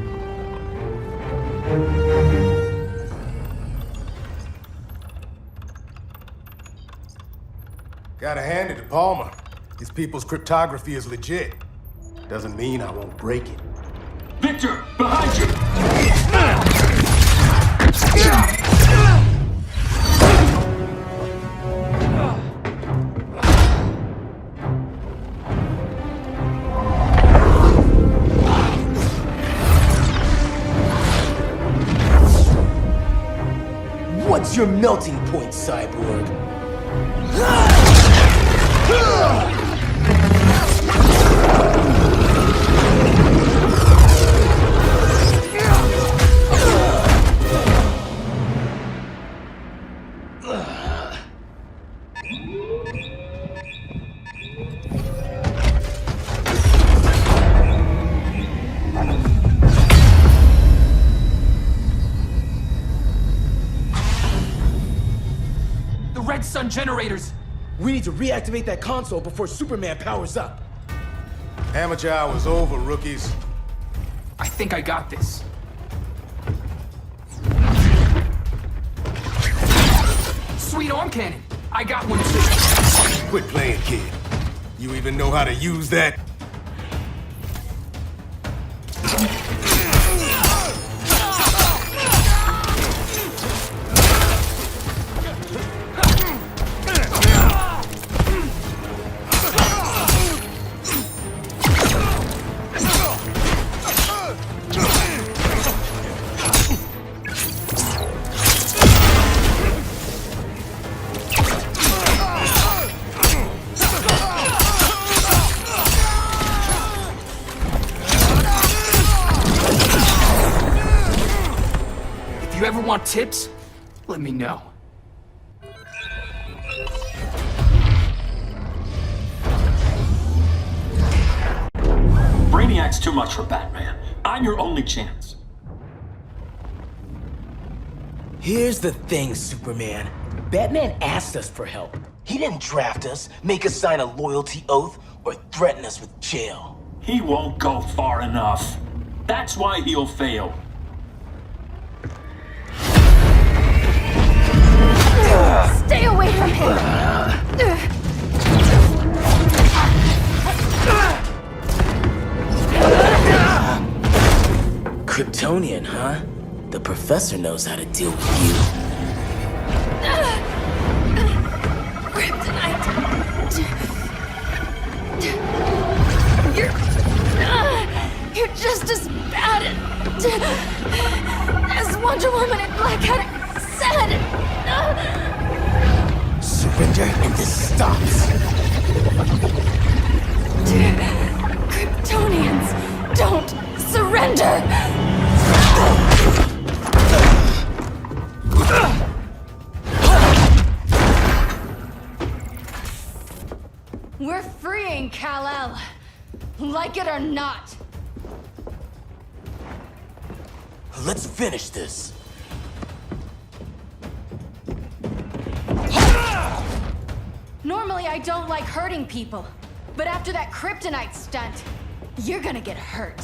Gotta hand it to Palmer. His people's cryptography is legit. Doesn't mean I won't break it. Victor, behind you! What's your melting point, Cyborg? Sun generators! We need to reactivate that console before Superman powers up. Amateur hour's over, rookies. I think I got this. Sweet arm cannon! I got one too. Quit playing, kid. You even know how to use that? If you ever want tips, let me know. Brainiac's too much for Batman. I'm your only chance. Here's the thing, Superman. Batman asked us for help. He didn't draft us, make us sign a loyalty oath, or threaten us with jail. He won't go far enough. That's why he'll fail. Stay away from him! Kryptonian, huh? The professor knows how to deal with you. Kryptonite! You're just as bad as Wonder Woman and Black Adam said! Surrender and this stops. Kryptonians don't surrender! We're freeing Kal-El, like it or not. Let's finish this. Normally I don't like hurting people, but after that kryptonite stunt, you're gonna get hurt.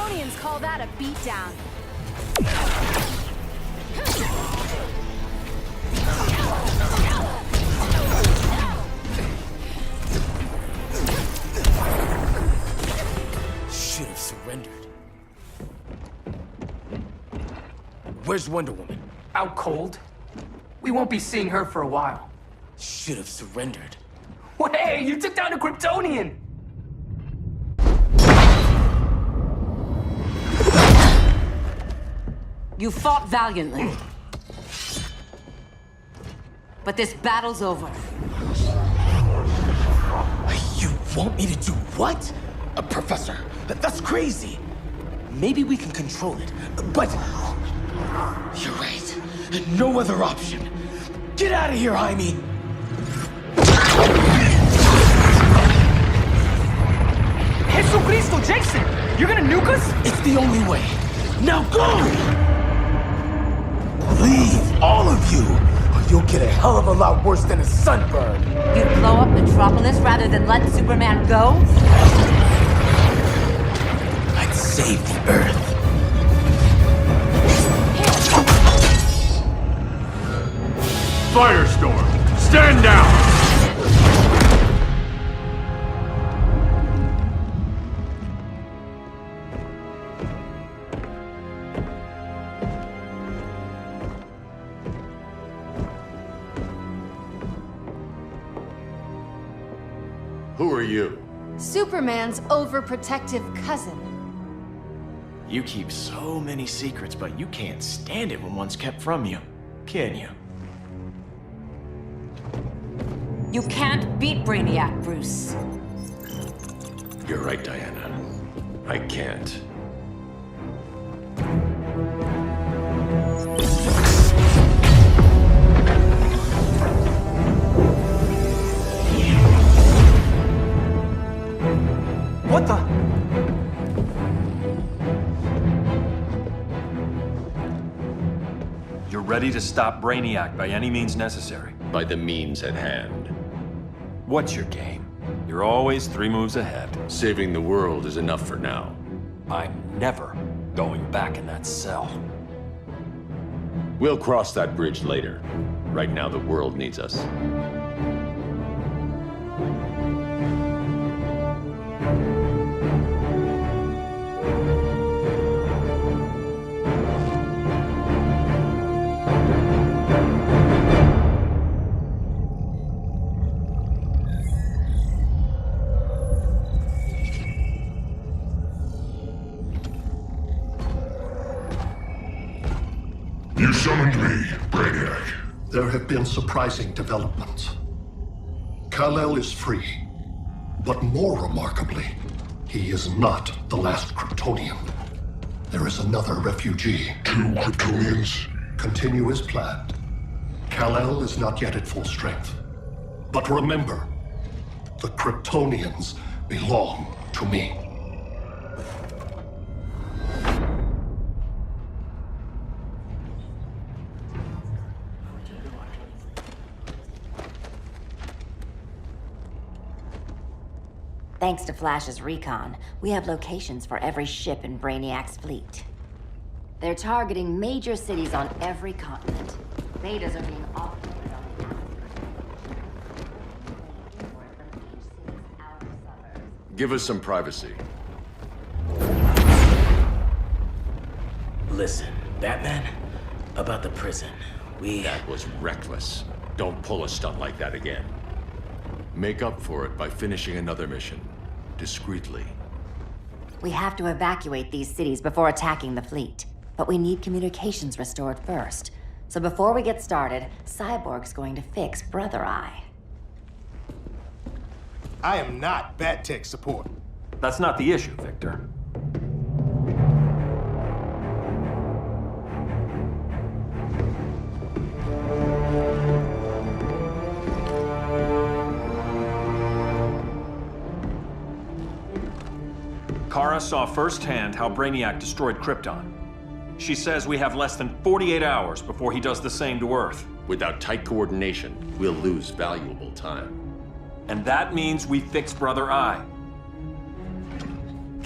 Kryptonians call that a beatdown. Should have surrendered. Where's Wonder Woman? Out cold. We won't be seeing her for a while. Should have surrendered. Hey, you took down a Kryptonian! You fought valiantly. But this battle's over. You want me to do what? Professor, that's crazy. Maybe we can control it, but... You're right. No other option. Get out of here, Jaime! Jesucristo, Jason! You're gonna nuke us? It's the only way. Now go! Leave, all of you, or you'll get a hell of a lot worse than a sunburn. You'd blow up Metropolis rather than let Superman go? I'd save the Earth. Firestorm, stand down! Who are you? Superman's overprotective cousin. You keep so many secrets, but you can't stand it when one's kept from you, can you? You can't beat Brainiac, Bruce. You're right, Diana. I can't. What the? You're ready to stop Brainiac by any means necessary. By the means at hand. What's your game? You're always 3 moves ahead. Saving the world is enough for now. I'm never going back in that cell. We'll cross that bridge later. Right now, the world needs us. You summoned me, Brainiac. There have been surprising developments. Kal-El is free, but more remarkably, he is not the last Kryptonian. There is another refugee. 2 Kryptonians? Continue as planned. Kal-El is not yet at full strength. But remember, the Kryptonians belong to me. Thanks to Flash's recon, we have locations for every ship in Brainiac's fleet. They're targeting major cities on every continent. Betas are being offloaded on the outskirts. Give us some privacy. Listen, Batman, about the prison, That was reckless. Don't pull a stunt like that again. Make up for it by finishing another mission. Discreetly. We have to evacuate these cities before attacking the fleet. But we need communications restored first. So before we get started, Cyborg's going to fix Brother Eye. I am not Bat Tech support. That's not the issue, Victor. Kara saw firsthand how Brainiac destroyed Krypton. She says we have less than 48 hours before he does the same to Earth. Without tight coordination, we'll lose valuable time. And that means we fix Brother Eye.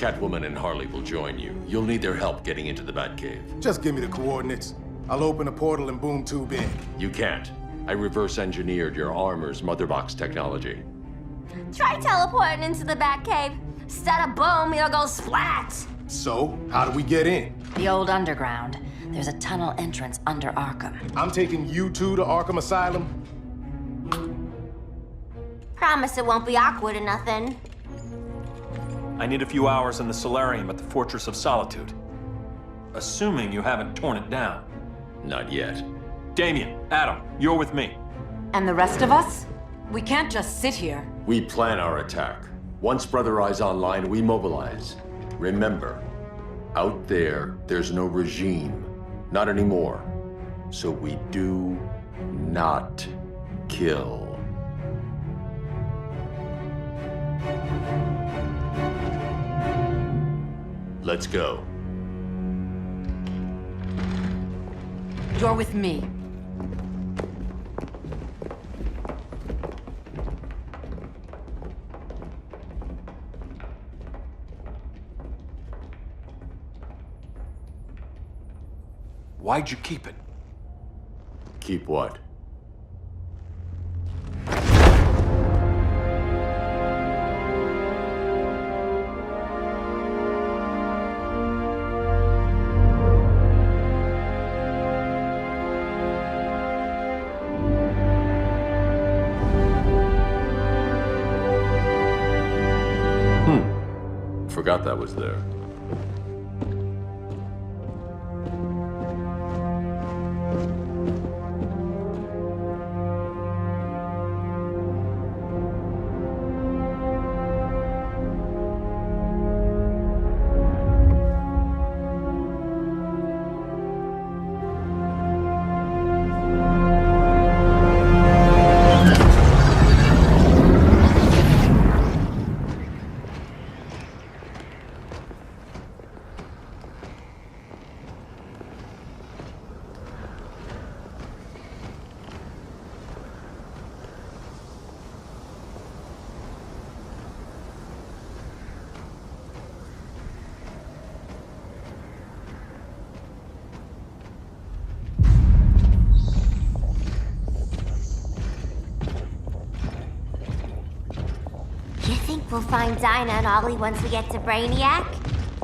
Catwoman and Harley will join you. You'll need their help getting into the Batcave. Just give me the coordinates. I'll open a portal and boom tube in. You can't. I reverse engineered your armor's motherbox technology. Try teleporting into the Batcave. Instead of boom, you'll go splat. So, how do we get in? The old underground. There's a tunnel entrance under Arkham. I'm taking you two to Arkham Asylum? Promise it won't be awkward or nothing. I need a few hours in the solarium at the Fortress of Solitude. Assuming you haven't torn it down. Not yet. Damien, Adam, you're with me. And the rest of us? We can't just sit here. We plan our attack. Once Brother Eye's online, we mobilize. Remember, out there, there's no regime. Not anymore. So we do not kill. Let's go. You're with me. Why'd you keep it? Keep what? Forgot that was there. We'll find Dinah and Ollie once we get to Brainiac?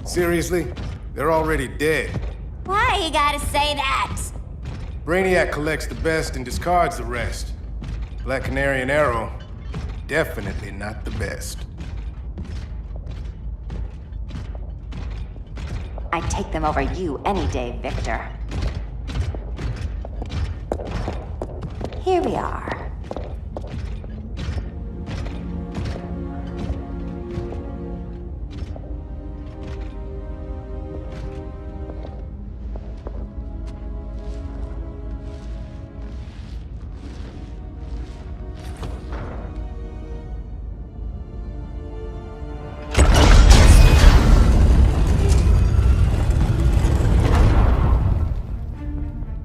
Seriously? They're already dead. Why you gotta say that? Brainiac collects the best and discards the rest. Black Canary and Arrow, definitely not the best. I'd take them over you any day, Victor. Here we are.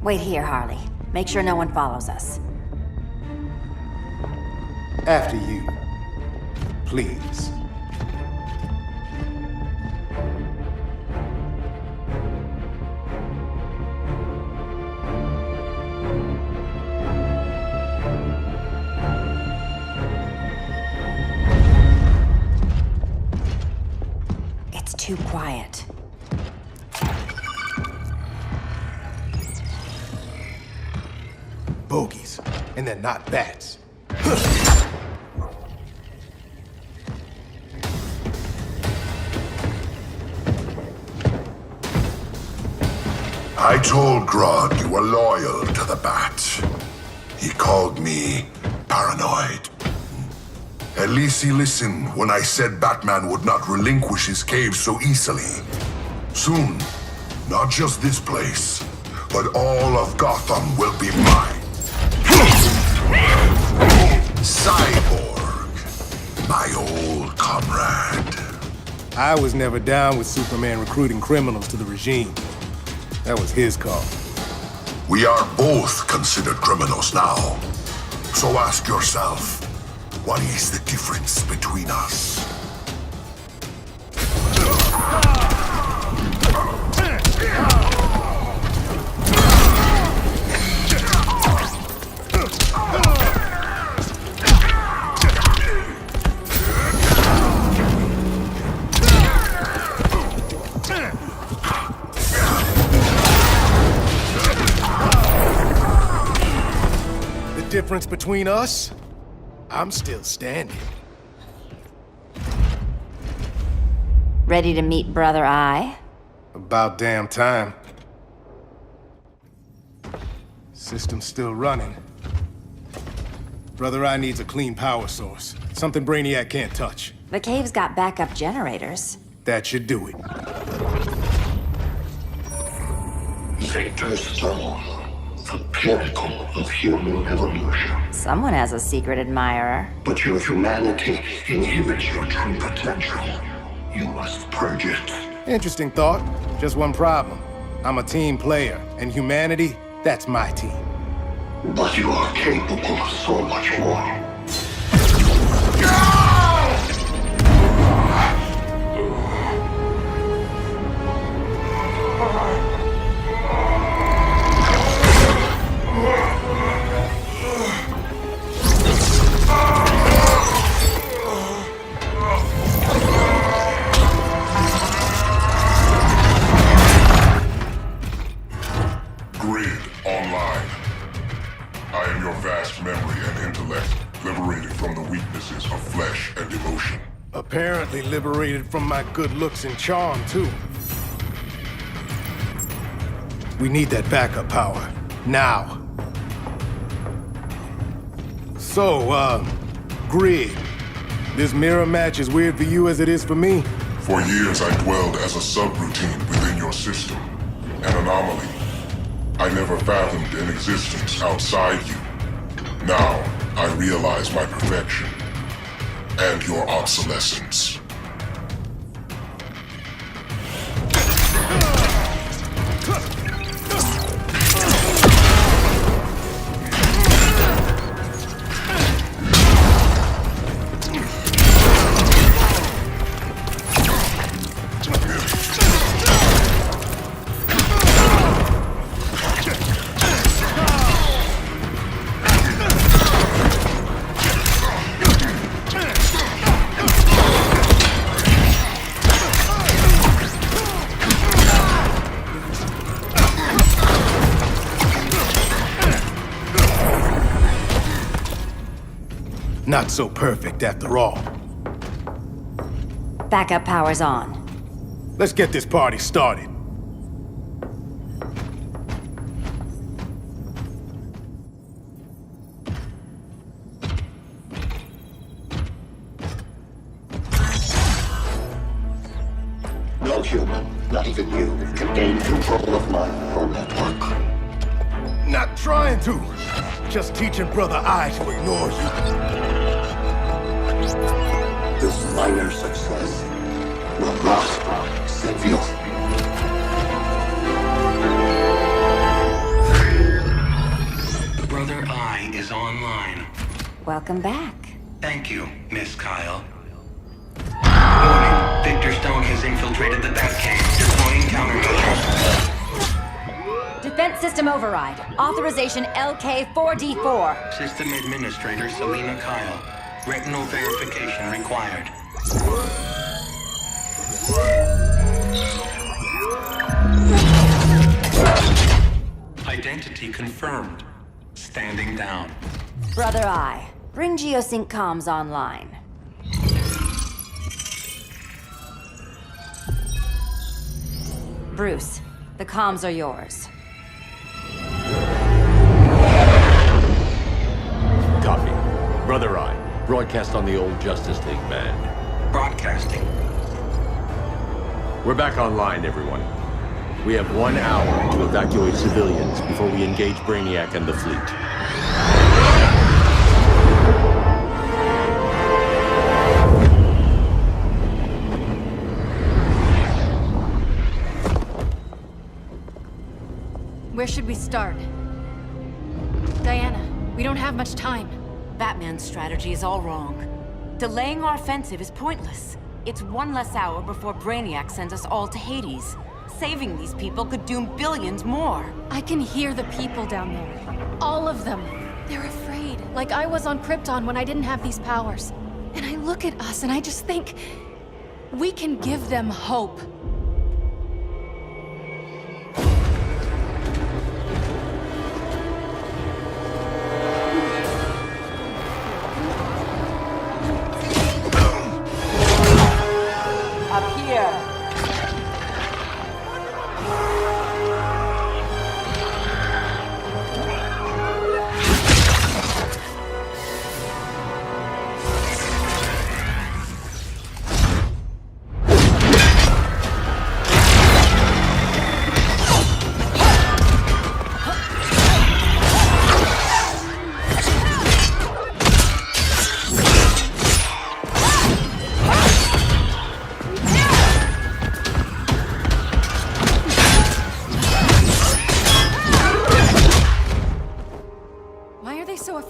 Wait here, Harley. Make sure no one follows us. After you. Please. It's too quiet. Bogies, and they're not bats. I told Grodd you were loyal to the Bat. He called me paranoid. At least he listened when I said Batman would not relinquish his cave so easily. Soon, not just this place, but all of Gotham will be mine. Cyborg, my old comrade. I was never down with Superman recruiting criminals to the regime. That was his call. We are both considered criminals now. So ask yourself, what is the difference between us? difference between us, I'm still standing. Ready to meet Brother Eye? About damn time. System's still running. Brother Eye needs a clean power source. Something Brainiac can't touch. The cave's got backup generators. That should do it. Victor Stone, the pinnacle of human evolution. Someone has a secret admirer. But your humanity inhibits your true potential. You must purge it. Interesting thought. Just one problem. I'm a team player, and humanity, that's my team. But you are capable of so much more. Grid online. I am your vast memory and intellect, liberated from the weaknesses of flesh and emotion. Apparently liberated from my good looks and charm, too. We need that backup power. Now. So, Grid. This mirror match as weird for you as it is for me? For years I dwelled as a subroutine within your system, an anomaly. I never fathomed an existence outside you. Now, I realize my perfection and your obsolescence. Not so perfect after all. Backup power's on. Let's get this party started. No human, not even you, can gain control of my neural network. Not trying to. Just teaching Brother Eye to ignore you. This minor success will not save you. Brother Eye is online. Welcome back. Thank you, Miss Kyle. Warning, Victor Stone has infiltrated the Batcave, deploying countermeasures. Defense system override. Authorization LK4D4. System Administrator Selena Kyle. Retinal verification required. Identity confirmed. Standing down. Brother Eye, bring Geosync comms online. Bruce, the comms are yours. Copy. Brother Eye, broadcast on the old Justice League band. Broadcasting. We're back online, everyone. We have 1 hour to evacuate civilians before we engage Brainiac and the fleet. Where should we start? Diana, we don't have much time. Batman's strategy is all wrong. Delaying our offensive is pointless. It's one less hour before Brainiac sends us all to Hades. Saving these people could doom billions more. I can hear the people down there. All of them. They're afraid, like I was on Krypton when I didn't have these powers. And I look at us and I just think, we can give them hope.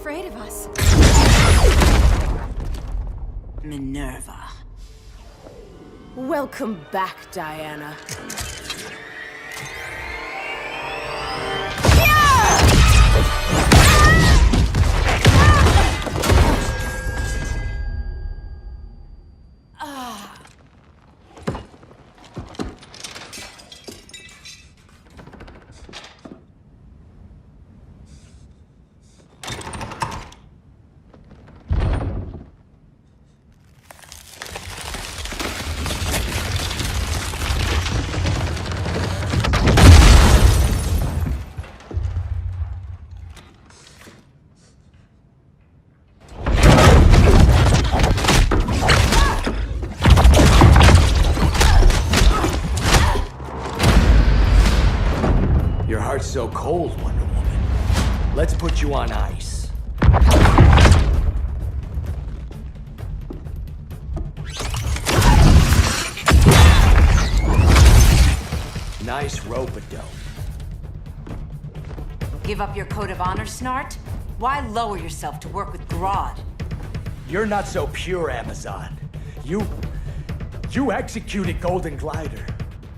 afraid of us. Minerva. Welcome back, Diana. So cold, Wonder Woman. Let's put you on ice. Nice rope-a-dope. Give up your code of honor, Snart? Why lower yourself to work with Grodd? You're not so pure, Amazon. You executed Golden Glider.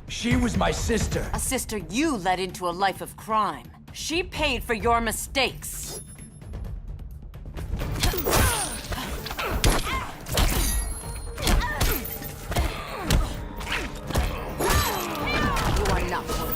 She was my sister. A sister you led into a life of crime. She paid for your mistakes. You are not worth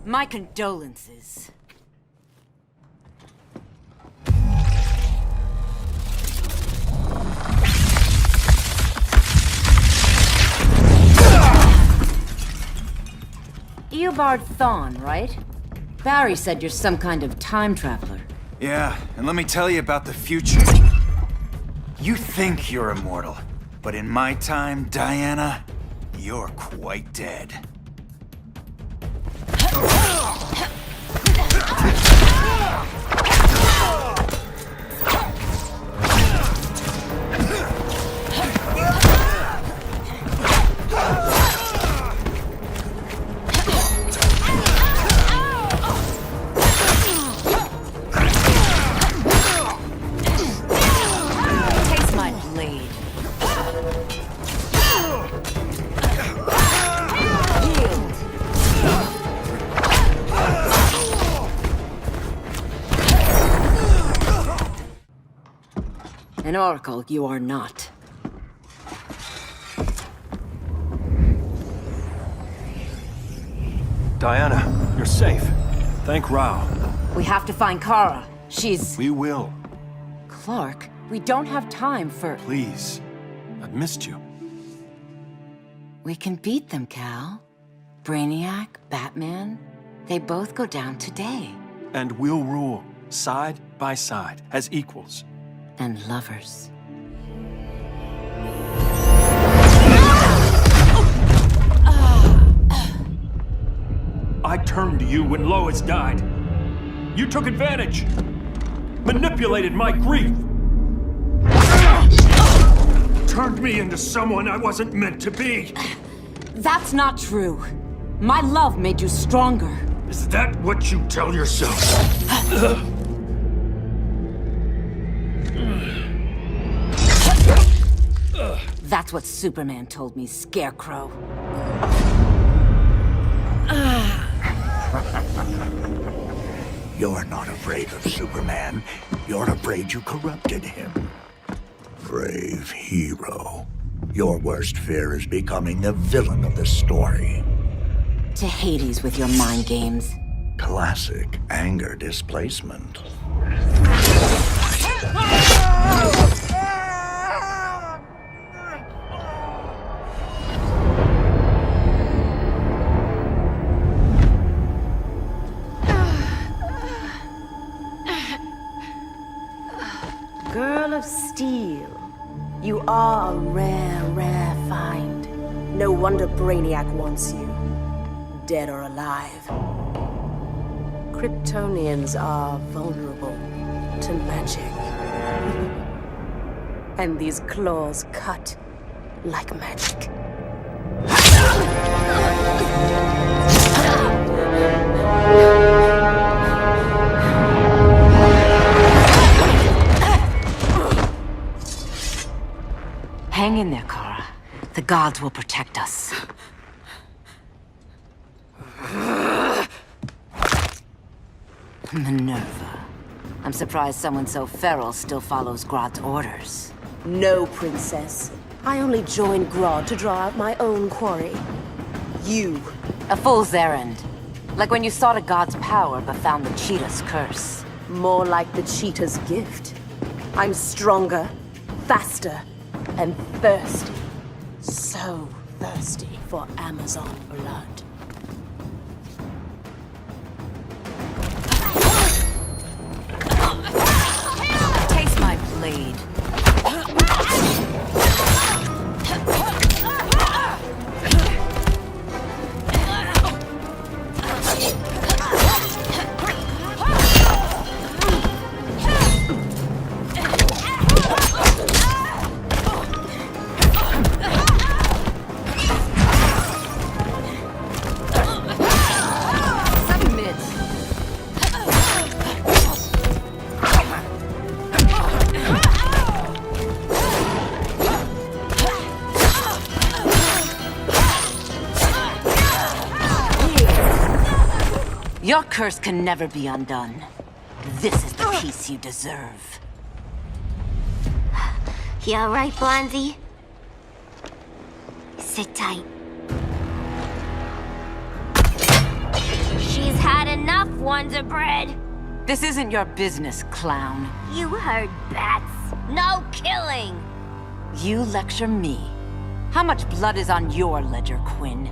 My condolences. Eobard Thawne, right? Barry said you're some kind of time traveler. Yeah, and let me tell you about the future. You think you're immortal, but in my time, Diana, you're quite dead. Taste my blade. An oracle you are not. Diana, you're safe. Thank Rao. We have to find Kara. She's... We will. Clark, we don't have time for... Please. I've missed you. We can beat them, Cal. Brainiac, Batman, they both go down today. And we'll rule, side by side, as equals. And lovers. I turned to you when Lois died. You took advantage. Manipulated my grief. Turned me into someone I wasn't meant to be. That's not true. My love made you stronger. Is that what you tell yourself? That's what Superman told me, Scarecrow. You're not afraid of Superman. You're afraid you corrupted him. Brave hero. Your worst fear is becoming the villain of the story. To Hades with your mind games. Classic anger displacement. Girl of Steel. You are a rare, rare find. No wonder Brainiac wants you. Dead or alive. Kryptonians are vulnerable to magic. And these claws cut like magic. Hang in there, Kara. The gods will protect us. Minerva. I'm surprised someone so feral still follows Grodd's orders. No, Princess. I only joined Grodd to draw out my own quarry. You. A fool's errand. Like when you sought a god's power but found the cheetah's curse. More like the cheetah's gift. I'm stronger, faster, and thirsty. So thirsty for Amazon blood. Taste my blade. Your curse can never be undone. This is the peace you deserve. You alright, Blondie? Sit tight. She's had enough, Wonder Bread. This isn't your business, clown. You heard bats. No killing. You lecture me. How much blood is on your ledger, Quinn?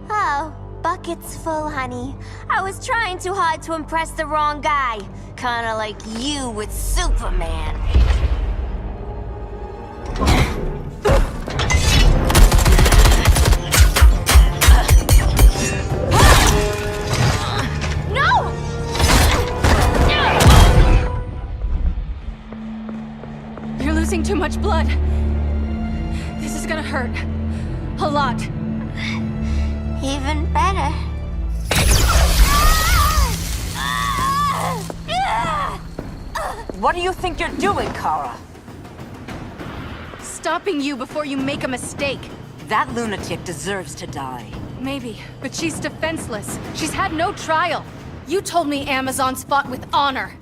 Oh, buckets full, honey. I was trying too hard to impress the wrong guy. Kinda like you with Superman. No! You're losing too much blood. This is gonna hurt. A lot. Even better. What do you think you're doing, Kara? Stopping you before you make a mistake. That lunatic deserves to die. Maybe, but she's defenseless. She's had no trial. You told me Amazons fought with honor.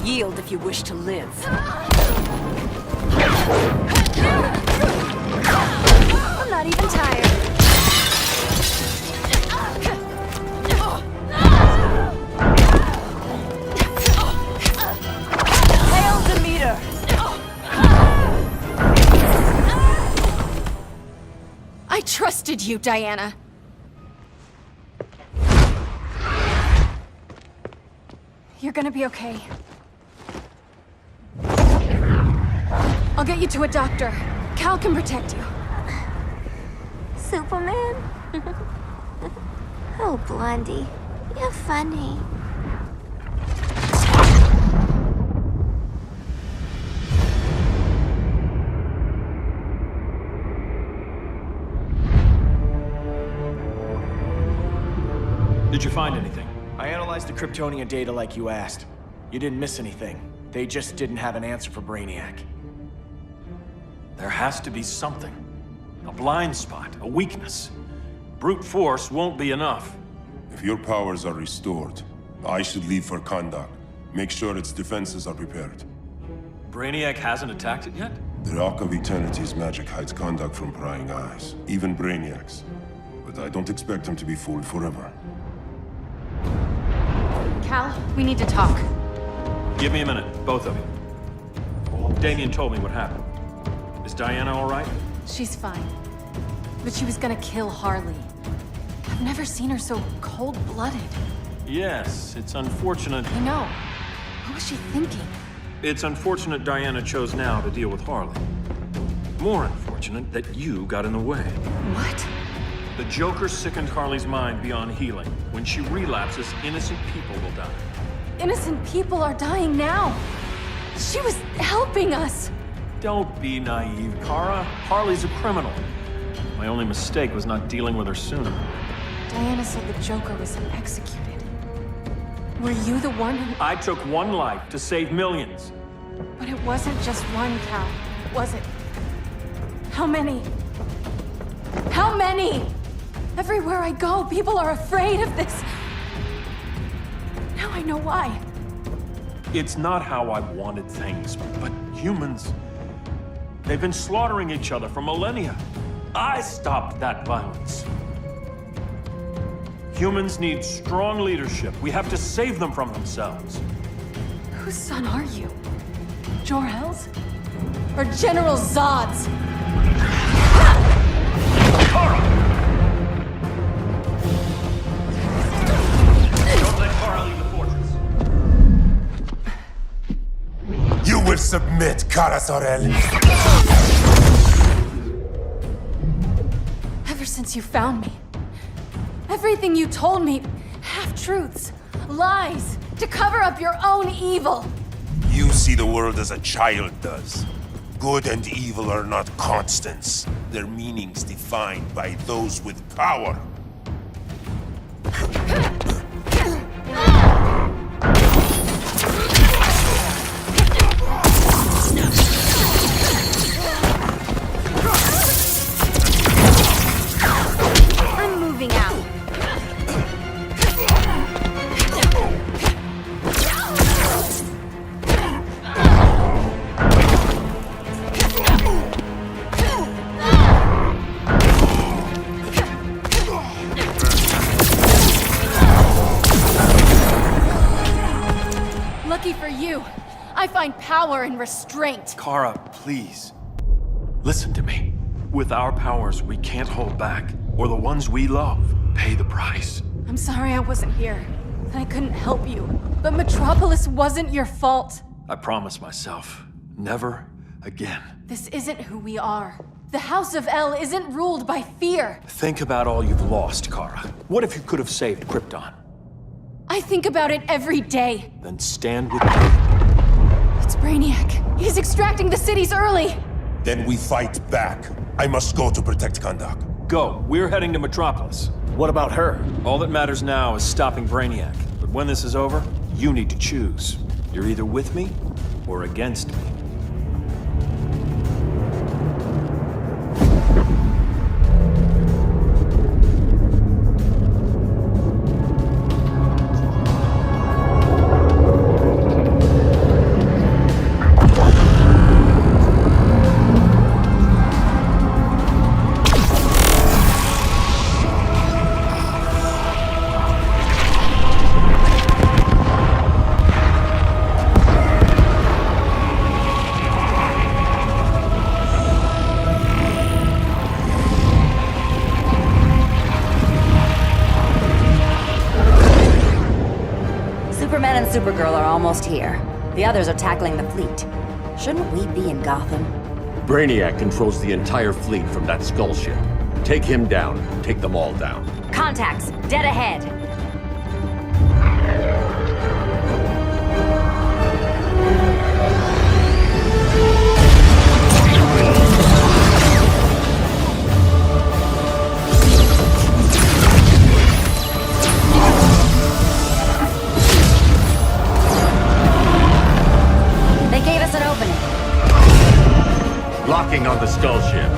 Yield if you wish to live. I'm not even tired. Hail Demeter! I trusted you, Diana. You're gonna be okay. I'll get you to a doctor. Cal can protect you. Superman? Oh, Blondie, you're funny. Did you find anything? I analyzed the Kryptonian data like you asked. You didn't miss anything. They just didn't have an answer for Brainiac. There has to be something. A blind spot, a weakness. Brute force won't be enough. If your powers are restored, I should leave for Kahndaq. Make sure its defenses are prepared. Brainiac hasn't attacked it yet? The Rock of Eternity's magic hides conduct from prying eyes, even Brainiac's. But I don't expect him to be fooled forever. Cal, we need to talk. Give me a minute, both of you. Damien told me what happened. Is Diana all right? She's fine. But she was gonna kill Harley. I've never seen her so cold-blooded. Yes, it's unfortunate. I know. What was she thinking? It's unfortunate Diana chose now to deal with Harley. More unfortunate that you got in the way. What? The Joker sickened Harley's mind beyond healing. When she relapses, innocent people will die. Innocent people are dying now. She was helping us. Don't be naive, Kara. Harley's a criminal. My only mistake was not dealing with her sooner. Diana said the Joker was executed. Were you the one who... I took one life to save millions. But it wasn't just one, Cal, was it? How many? How many? Everywhere I go, people are afraid of this. Now I know why. It's not how I wanted things, but humans... They've been slaughtering each other for millennia. I stopped that violence. Humans need strong leadership. We have to save them from themselves. Whose son are you? Jor-El's? Or General Zod's? Kara! Don't let Kara leave the fortress. You will submit, Kara Zor-El. Ever since you found me, everything you told me, half-truths, lies, to cover up your own evil. You see the world as a child does. Good and evil are not constants. Their meanings defined by those with power. I'm moving out. Lucky for you, I find power in restraint. Kara, please. Listen to me. With our powers, we can't hold back, or the ones we love pay the price. I'm sorry I wasn't here, and I couldn't help you. But Metropolis wasn't your fault. I promise myself, never again. This isn't who we are. The House of El isn't ruled by fear. Think about all you've lost, Kara. What if you could have saved Krypton? I think about it every day. Then stand with me. It's Brainiac. He's extracting the cities early. Then we fight back. I must go to protect Kahndaq. Go. We're heading to Metropolis. What about her? All that matters now is stopping Brainiac. But when this is over, you need to choose. You're either with me or against me. Superman and Supergirl are almost here. The others are tackling the fleet. Shouldn't we be in Gotham? Brainiac controls the entire fleet from that skull ship. Take him down. Take them all down. Contacts, dead ahead. They gave us an opening. Locking on the skull ship.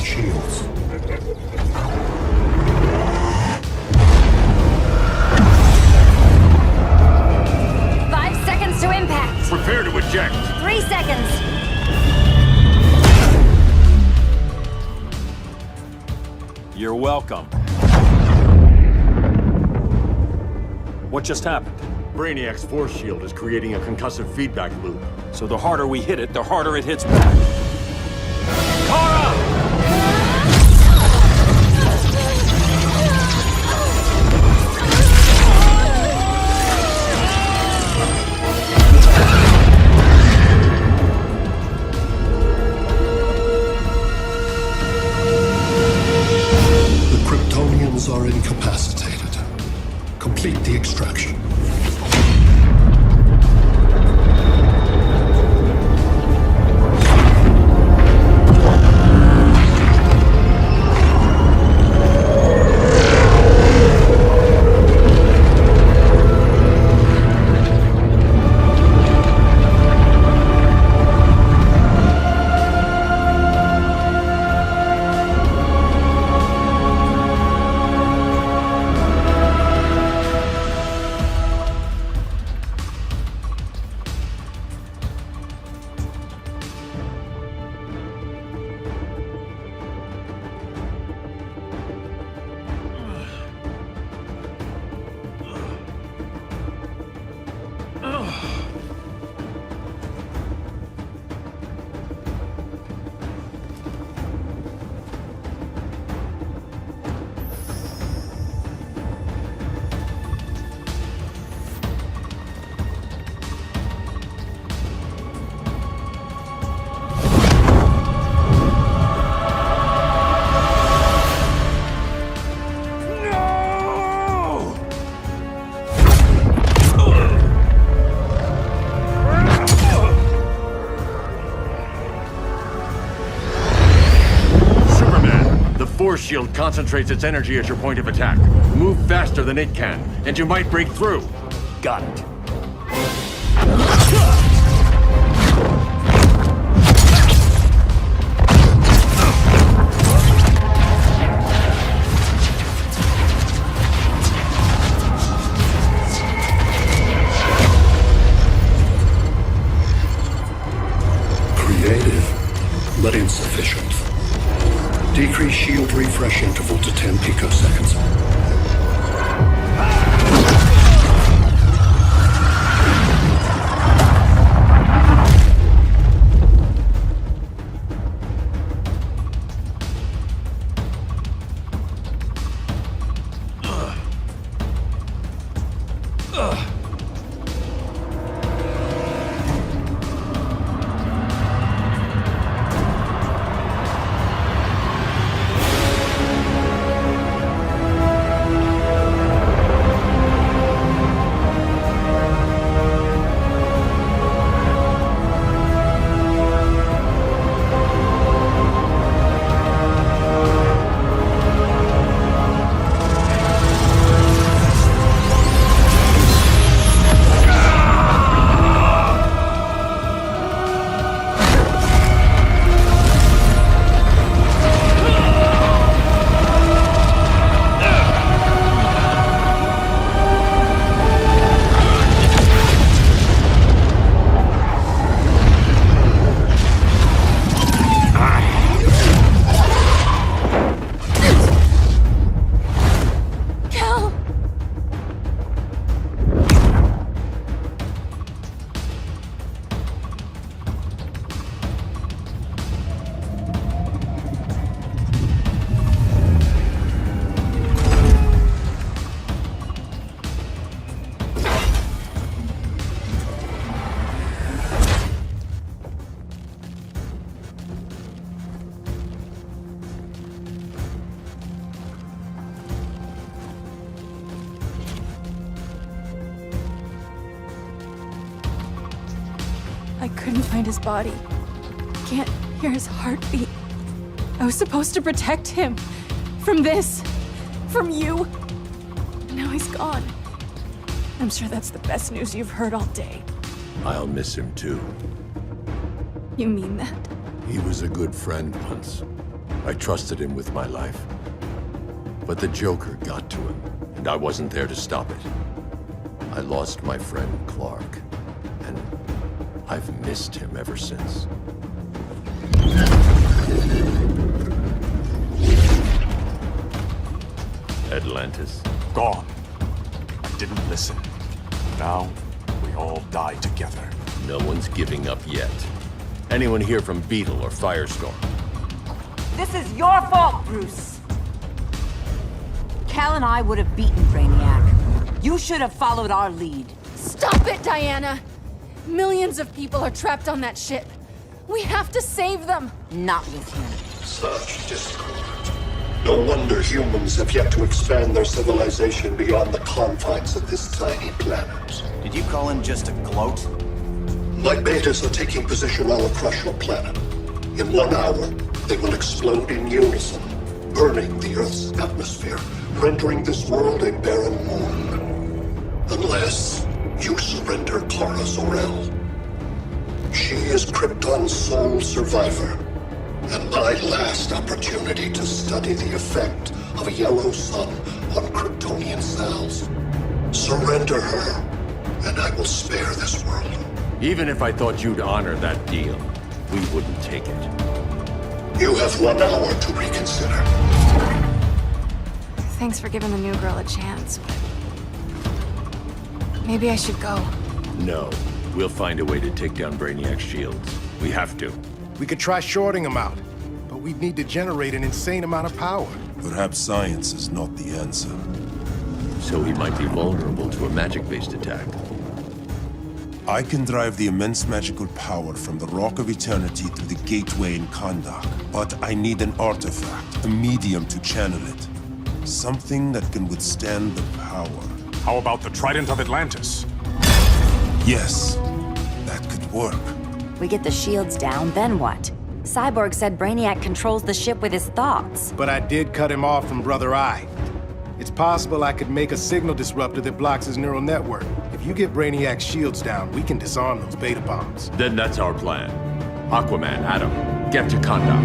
Shields. welcome. What just happened? Brainiac's force shield is creating a concussive feedback loop. So the harder we hit it, the harder it hits back. Kara! The Kryptonians are incapacitated. Complete the extraction. Force shield concentrates its energy at your point of attack. Move faster than it can, and you might break through. Got it. Creative, but insufficient. Decrease shield refresh interval to 10 picoseconds. I couldn't find his body. Can't hear his heartbeat. I was supposed to protect him. From this. From you. And now he's gone. I'm sure that's the best news you've heard all day. I'll miss him too. You mean that? He was a good friend once. I trusted him with my life. But the Joker got to him, and I wasn't there to stop it. I lost my friend Clark, and I've missed him ever since. Atlantis. Gone. I didn't listen. Now, we all die together. No one's giving up yet. Anyone here from Beetle or Firestorm? This is your fault, Bruce. Cal and I would have beaten Brainiac. You should have followed our lead. Stop it, Diana! Millions of people are trapped on that ship. We have to save them! Not with him. Such discord. No wonder humans have yet to expand their civilization beyond the confines of this tiny planet. Did you call him just a gloat? My betas are taking position all across your planet. In 1 hour, they will explode in unison, burning the Earth's atmosphere, rendering this world a barren moon. Unless you surrender Kara Zor-El. She is Krypton's sole survivor, and my last opportunity to study the effect of a yellow sun on Kryptonian cells. Surrender her, and I will spare this world. Even if I thought you'd honor that deal, we wouldn't take it. You have 1 hour to reconsider. Thanks for giving the new girl a chance, but... maybe I should go. No. We'll find a way to take down Brainiac's shields. We have to. We could try shorting him out, but we'd need to generate an insane amount of power. Perhaps science is not the answer. So he might be vulnerable to a magic-based attack. I can drive the immense magical power from the Rock of Eternity through the gateway in Kahndaq, but I need an artifact, a medium to channel it. Something that can withstand the power. How about the Trident of Atlantis? Yes, that could work. We get the shields down, then what? Cyborg said Brainiac controls the ship with his thoughts. But I did cut him off from Brother Eye. It's possible I could make a signal disruptor that blocks his neural network. If you get Brainiac's shields down, we can disarm those beta bombs. Then that's our plan. Aquaman, Adam, get to Kahndaq.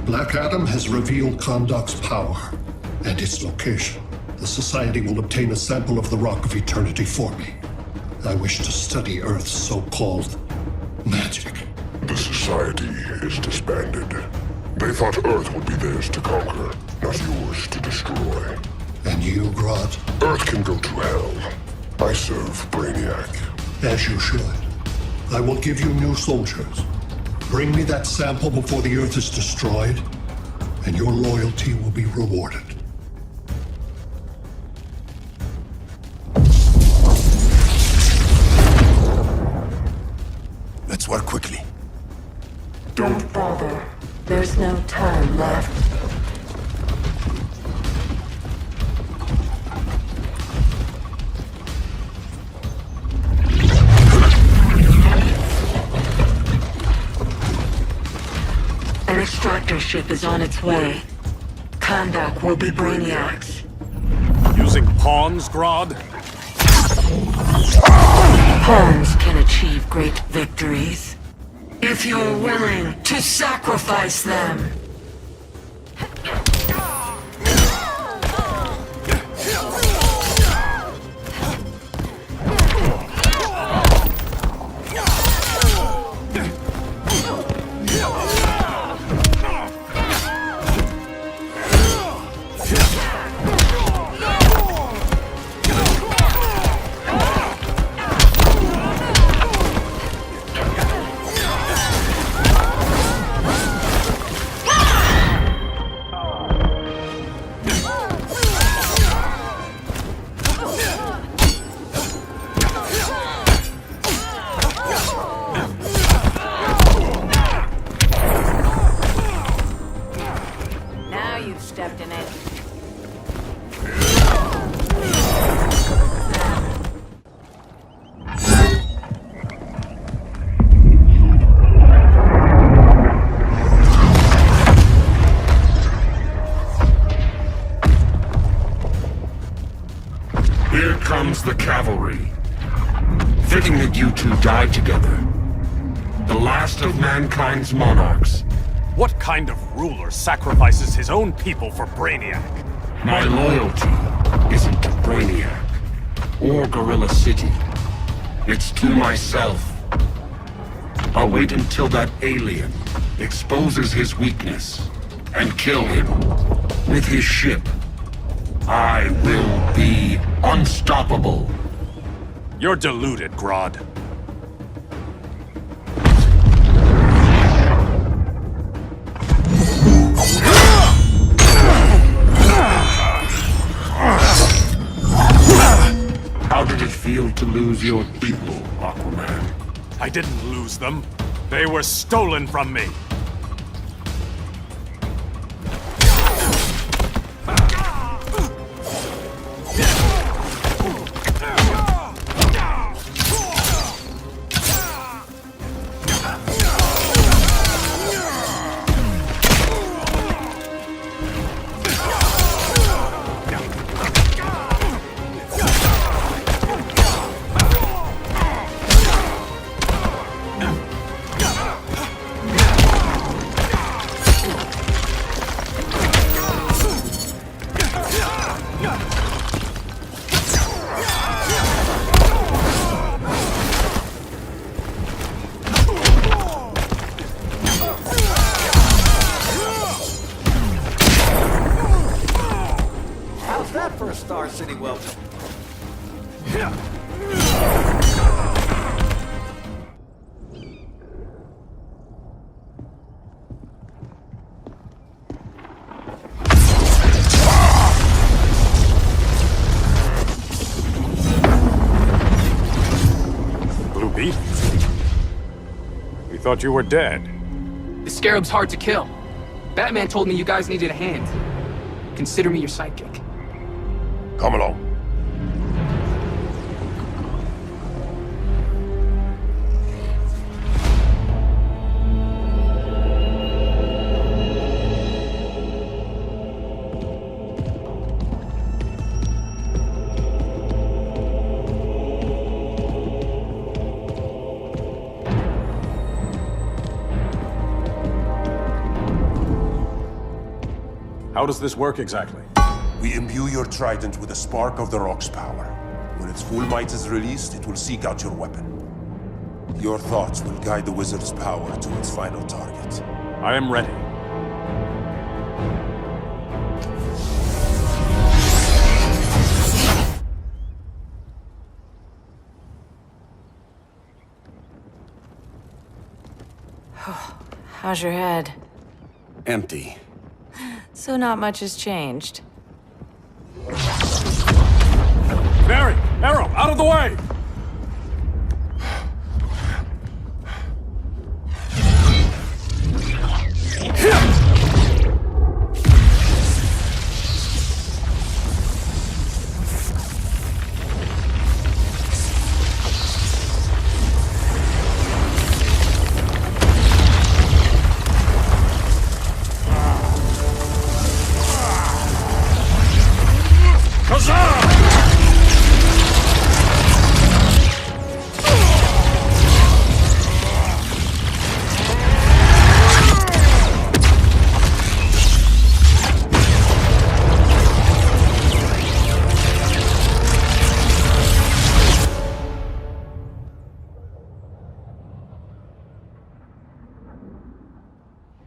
Black Adam has revealed Kahndaq's power and its location. The Society will obtain a sample of the Rock of Eternity for me. I wish to study Earth's so-called magic. The Society is disbanded. They thought Earth would be theirs to conquer, not yours to destroy. And you, Grodd? Earth can go to hell. I serve Brainiac. As you should. I will give you new soldiers. Bring me that sample before the Earth is destroyed, and your loyalty will be rewarded. Let's work quickly. Don't bother. There's no time left. An extractor ship is on its way. Kahndaq will be Brainiac's. Using pawns, Grodd? Pawns can achieve great victories. If you're willing to sacrifice them. The cavalry. Fitting that you two died together. The last of mankind's monarchs. What kind of ruler sacrifices his own people for Brainiac? My loyalty isn't to Brainiac or Gorilla City. It's to myself. I'll wait until that alien exposes his weakness, and kill him with his ship, I will be unstoppable. You're deluded, Grodd. How did it feel to lose your people, Aquaman? I didn't lose them. They were stolen from me. Star City welcome. Blue Beetle? We thought you were dead. The Scarab's hard to kill. Batman told me you guys needed a hand. Consider me your sidekick. Come along. How does this work exactly? We imbue your trident with a spark of the Rock's power. When its full might is released, it will seek out your weapon. Your thoughts will guide the wizard's power to its final target. I am ready. How's your head? Empty. So not much has changed. Barry! Arrow! Out of the way!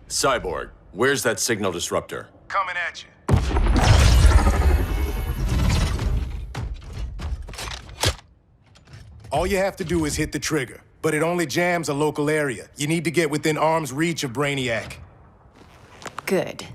Cyborg, where's that signal disruptor? Coming at you. All you have to do is hit the trigger, but it only jams a local area. You need to get within arm's reach of Brainiac. Good.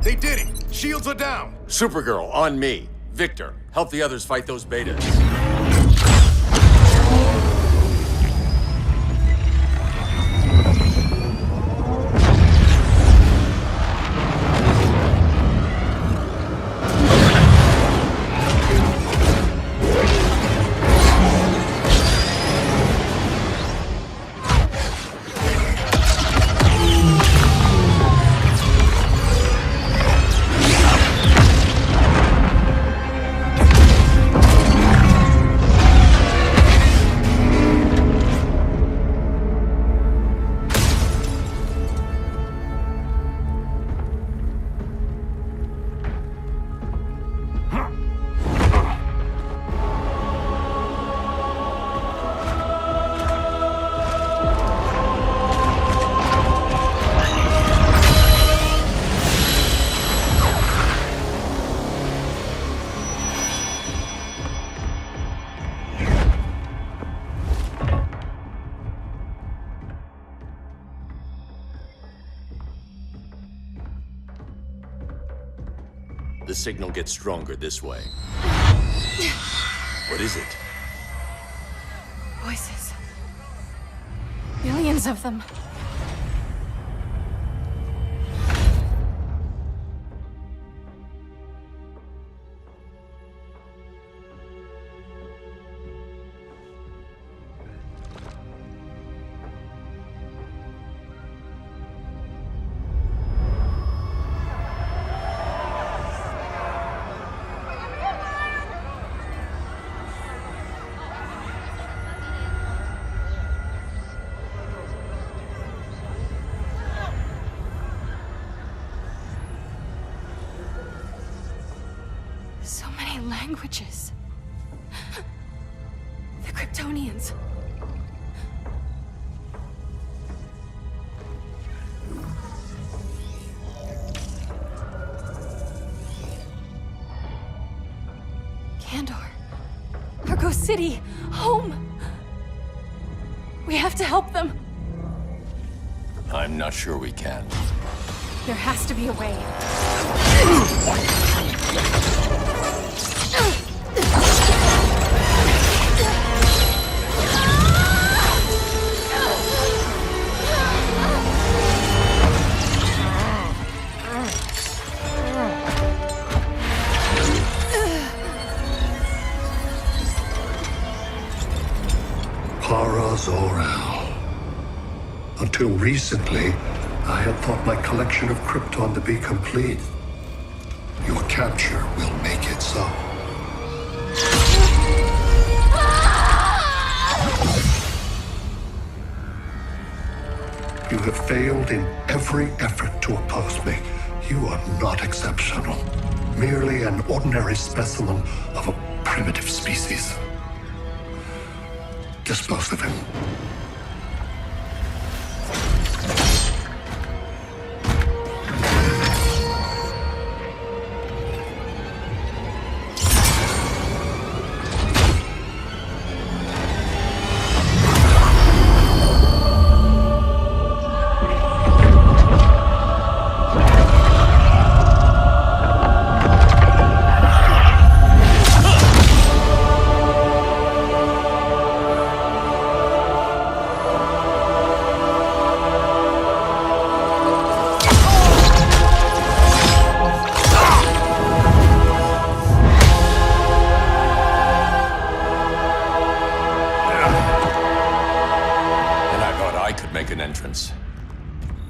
They did it! Shields are down! Supergirl, on me. Victor, help the others fight those betas. The signal gets stronger this way. What is it? Voices. Millions of them. So many languages. The Kryptonians. Kandor. Argo City. Home. We have to help them. I'm not sure we can. There has to be a way. Zor-El. Until recently, I had thought my collection of Krypton to be complete. Your capture will make it so. You have failed in every effort to oppose me. You are not exceptional. Merely an ordinary specimen of a primitive species. Dispose of him.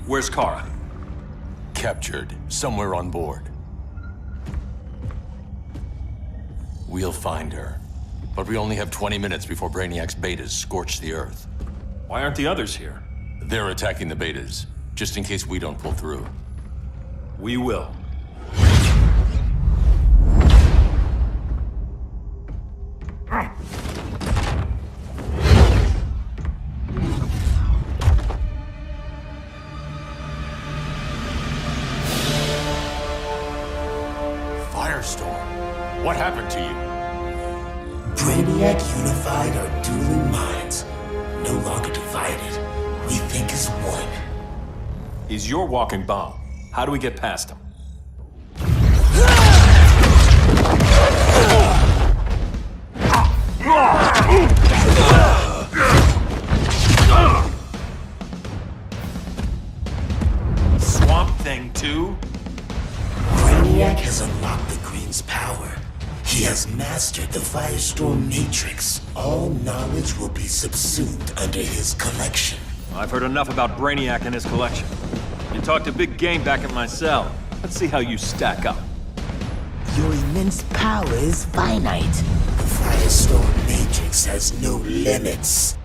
Where's Kara? Captured, somewhere on board. We'll find her. But we only have 20 minutes before Brainiac's betas scorch the Earth. Why aren't the others here? They're attacking the betas, just in case we don't pull through. We will. What happened to you? Brainiac unified our dueling minds. No longer divided. We think as one. He's your walking bomb. How do we get past him? Swamp Thing 2? Brainiac has unlocked the Green's power. He has mastered the Firestorm Matrix. All knowledge will be subsumed under his collection. I've heard enough about Brainiac and his collection. You talked a big game back at my cell. Let's see how you stack up. Your immense power is finite. The Firestorm Matrix has no limits.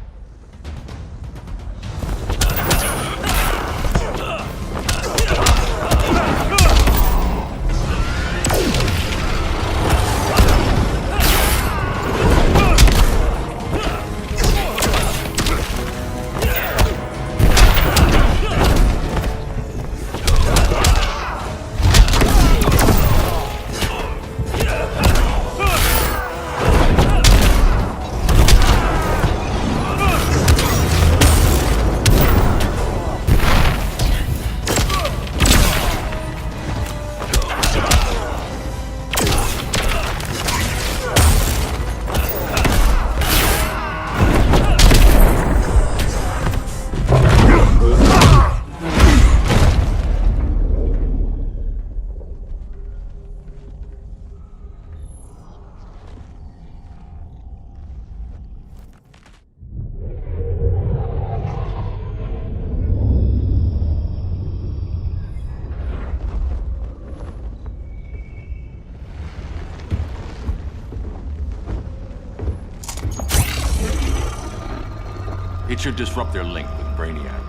It should disrupt their link with Brainiac.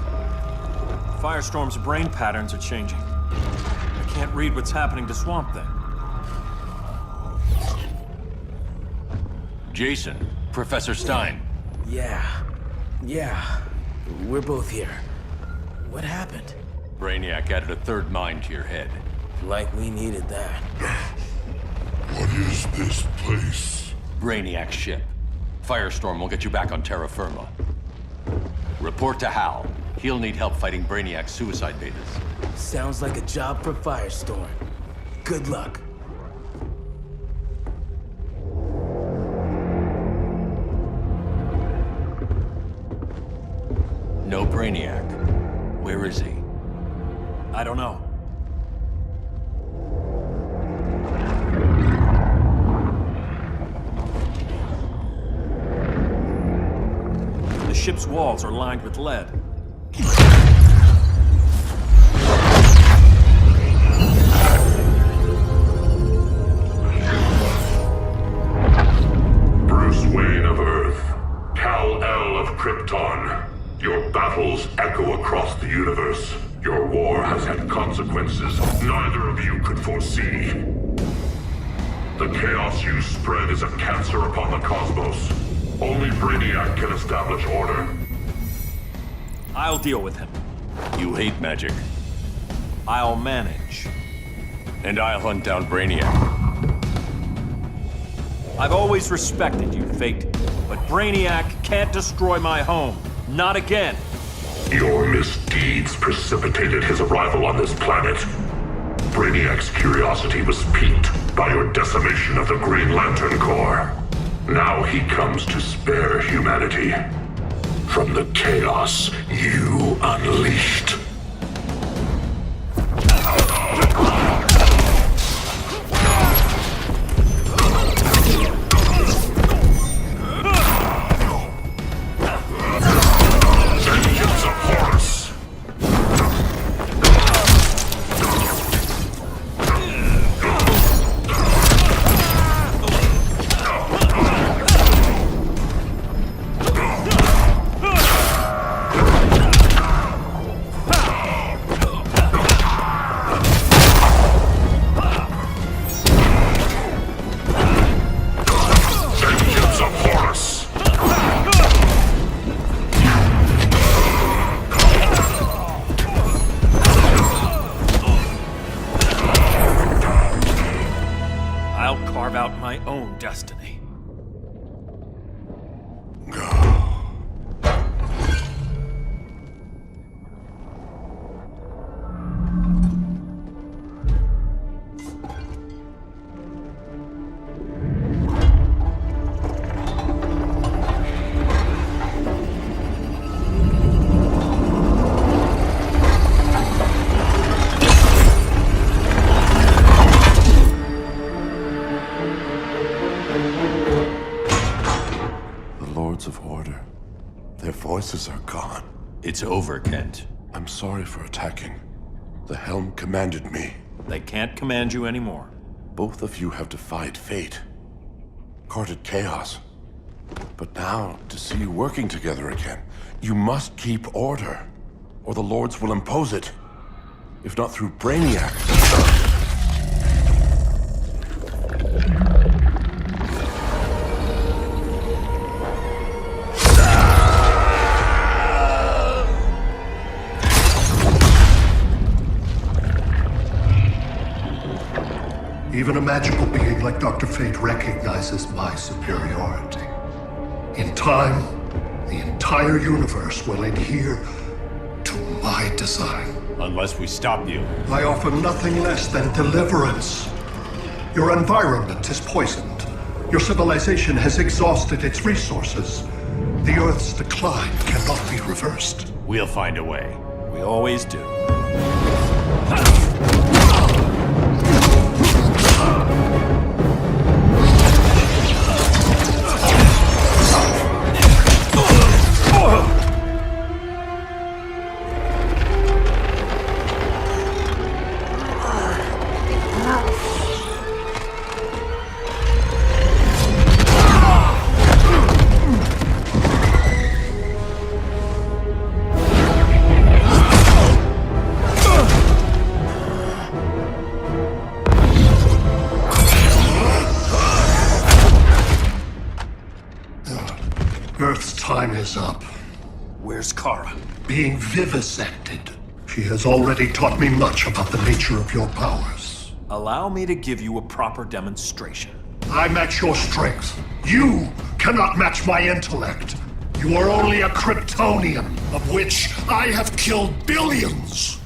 Firestorm's brain patterns are changing. I can't read what's happening to Swamp Thing. Jason, Professor Stein. Yeah. We're both here. What happened? Brainiac added a third mind to your head. Like we needed that. What is this place? Brainiac's ship. Firestorm will get you back on terra firma. Report to Hal. He'll need help fighting Brainiac's suicide betas. Sounds like a job for Firestorm. Good luck. No Brainiac. Where is he? I don't know. The ship's walls are lined with lead. Bruce Wayne of Earth, Kal-El of Krypton. Your battles echo across the universe. Your war has had consequences neither of you could foresee. The chaos you spread is a cancer upon the cosmos. Only Brainiac can establish order. I'll deal with him. You hate magic. I'll manage. And I'll hunt down Brainiac. I've always respected you, Fate. But Brainiac can't destroy my home. Not again. Your misdeeds precipitated his arrival on this planet. Brainiac's curiosity was piqued by your decimation of the Green Lantern Corps. Now he comes to spare humanity from the chaos you unleashed. Destiny. Voices are gone. It's over, Kent. I'm sorry for attacking. The Helm commanded me. They can't command you anymore. Both of you have defied fate, courted chaos. But now, to see you working together again, you must keep order, or the Lords will impose it. If not through Brainiac. Even a magical being like Dr. Fate recognizes my superiority. In time, the entire universe will adhere to my design. Unless we stop you. I offer nothing less than deliverance. Your environment is poisoned. Your civilization has exhausted its resources. The Earth's decline cannot be reversed. We'll find a way. We always do. is up. Where's Kara? Being vivisected. She has already taught me much about the nature of your powers. Allow me to give you a proper demonstration. I match your strength. You cannot match my intellect. You are only a Kryptonian, of which I have killed billions.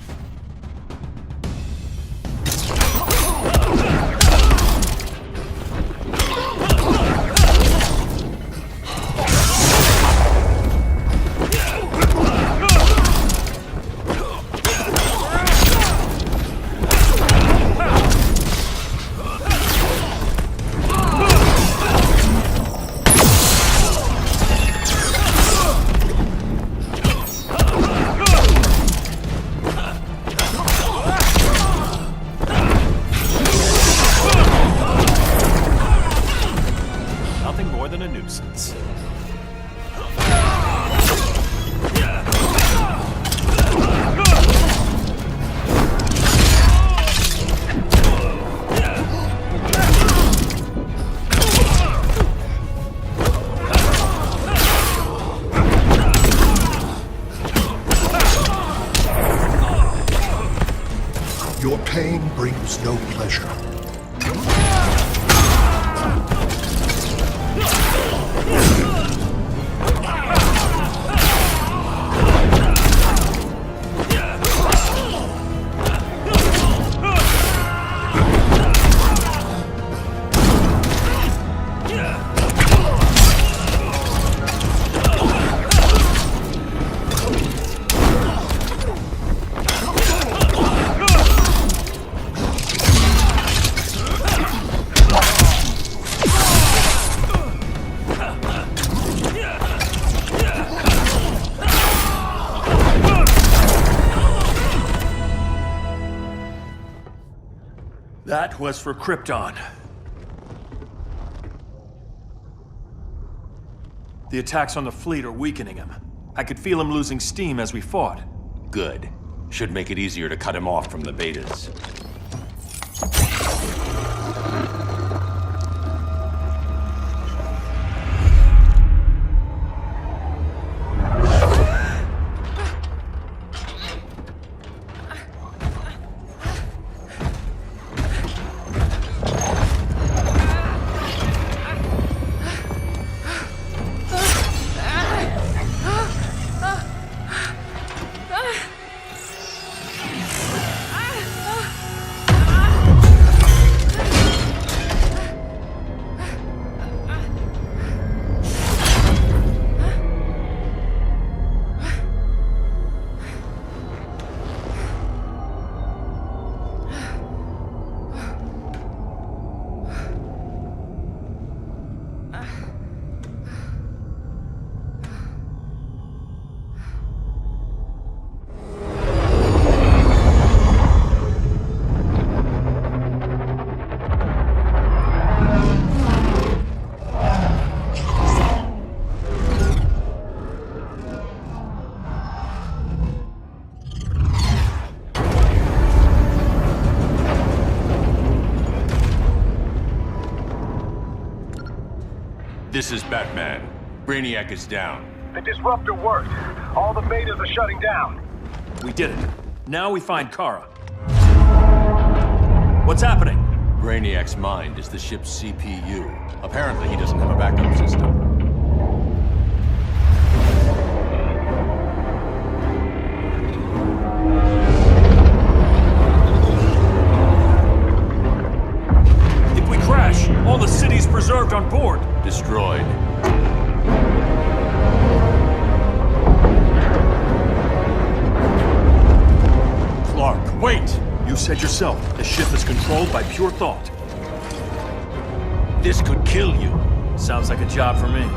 Your pain brings no pleasure. That was for Krypton. The attacks on the fleet are weakening him. I could feel him losing steam as we fought. Good. Should make it easier to cut him off from the betas. This is Batman. Brainiac is down. The disruptor worked. All the betas are shutting down. We did it. Now we find Kara. What's happening? Brainiac's mind is the ship's CPU. Apparently he doesn't have a backup system. If we crash, all the city's preserved on board. Destroyed. Clark, wait! You said yourself, the ship is controlled by pure thought. This could kill you. Sounds like a job for me.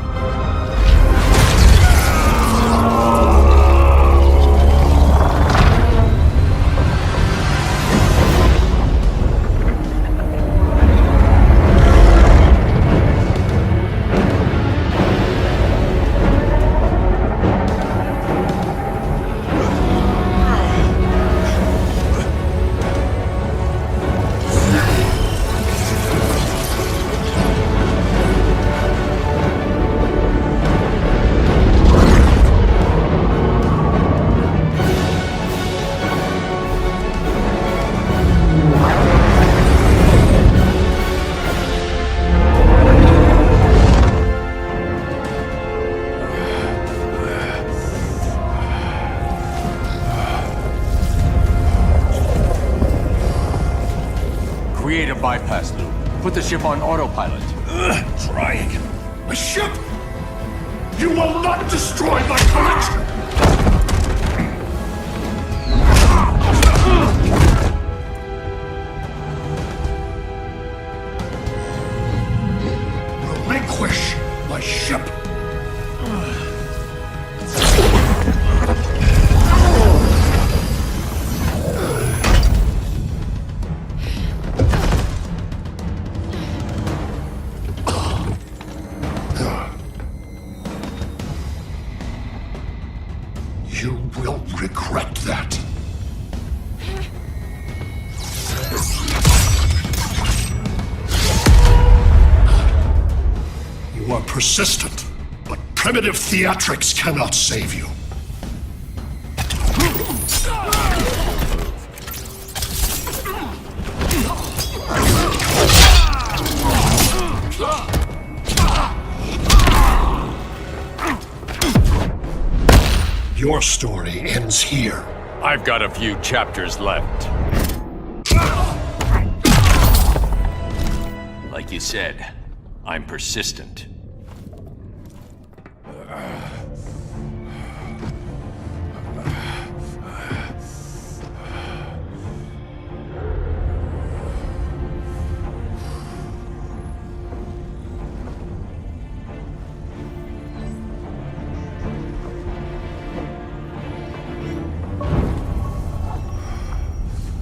bypass loop. Put the ship on autopilot. Trying. My ship! You will not destroy my collection! Relinquish my ship! You will regret that. You are persistent, but primitive theatrics cannot save you. Your story ends here. I've got a few chapters left. Like you said, I'm persistent.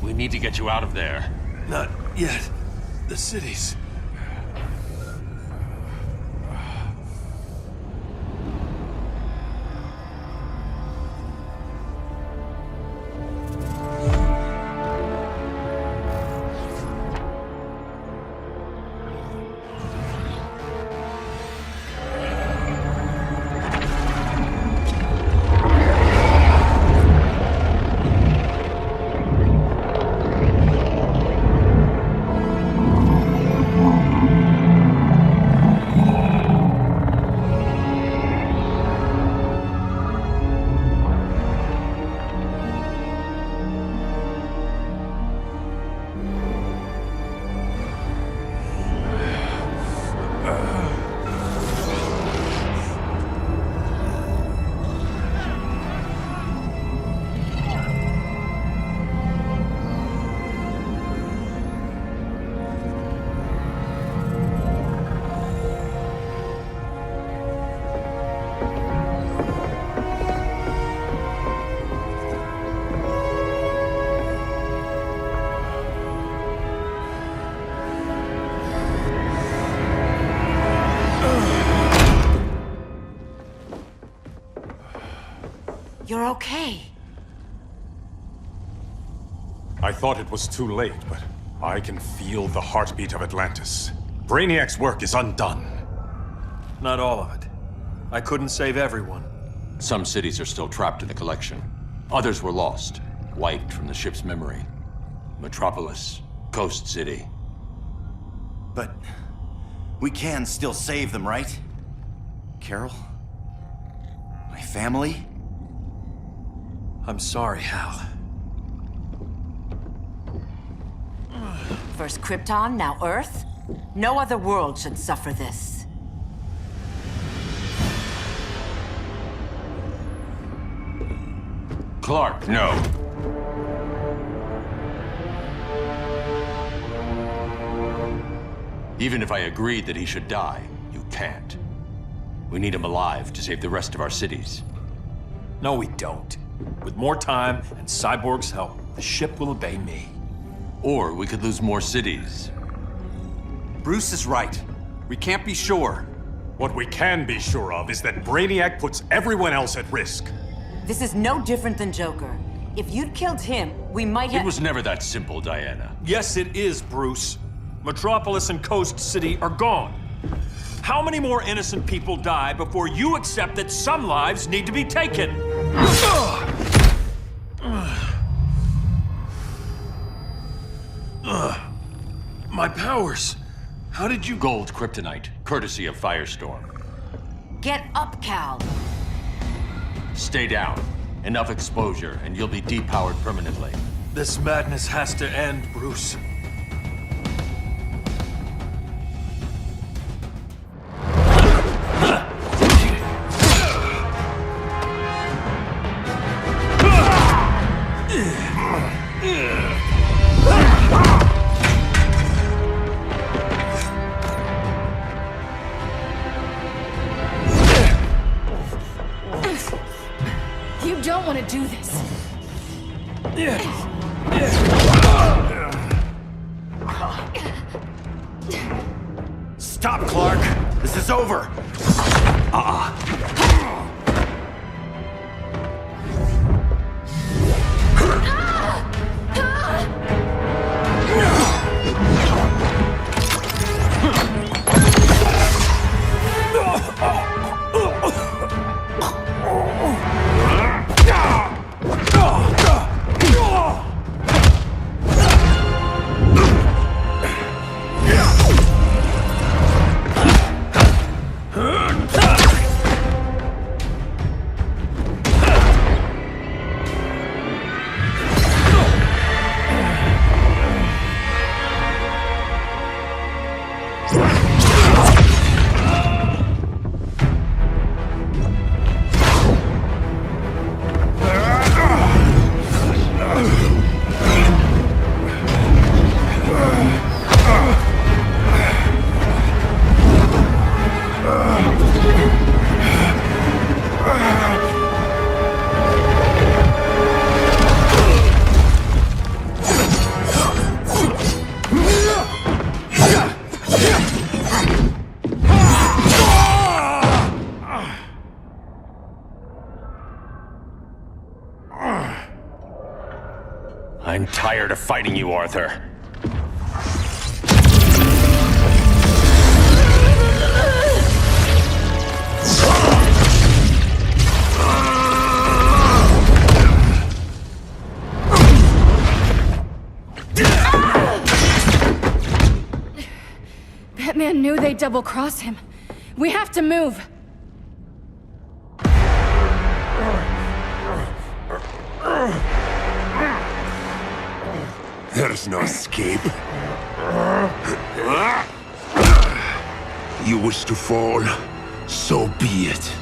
We need to get you out of there. Not yet. The cities. You're okay. I thought it was too late, but I can feel the heartbeat of Atlantis. Brainiac's work is undone. Not all of it. I couldn't save everyone. Some cities are still trapped in the collection. Others were lost, wiped from the ship's memory. Metropolis, Coast City. But we can still save them, right? Carol? My family? I'm sorry, Hal. First Krypton, now Earth? No other world should suffer this. Clark, no. Even if I agreed that he should die, you can't. We need him alive to save the rest of our cities. No, we don't. With more time and Cyborg's help, the ship will obey me. Or we could lose more cities. Bruce is right. We can't be sure. What we can be sure of is that Brainiac puts everyone else at risk. This is no different than Joker. If you'd killed him, we might have— It was never that simple, Diana. Yes, it is, Bruce. Metropolis and Coast City are gone. How many more innocent people die before you accept that some lives need to be taken? My powers. How did you— Gold kryptonite, courtesy of Firestorm. Get up, Cal. Stay down. Enough exposure, and you'll be depowered permanently. This madness has to end, Bruce. Stop, Clark! This is over! I'm tired of fighting you, Arthur. Batman knew they'd double-cross him. We have to move. There's no escape. You wish to fall, so be it.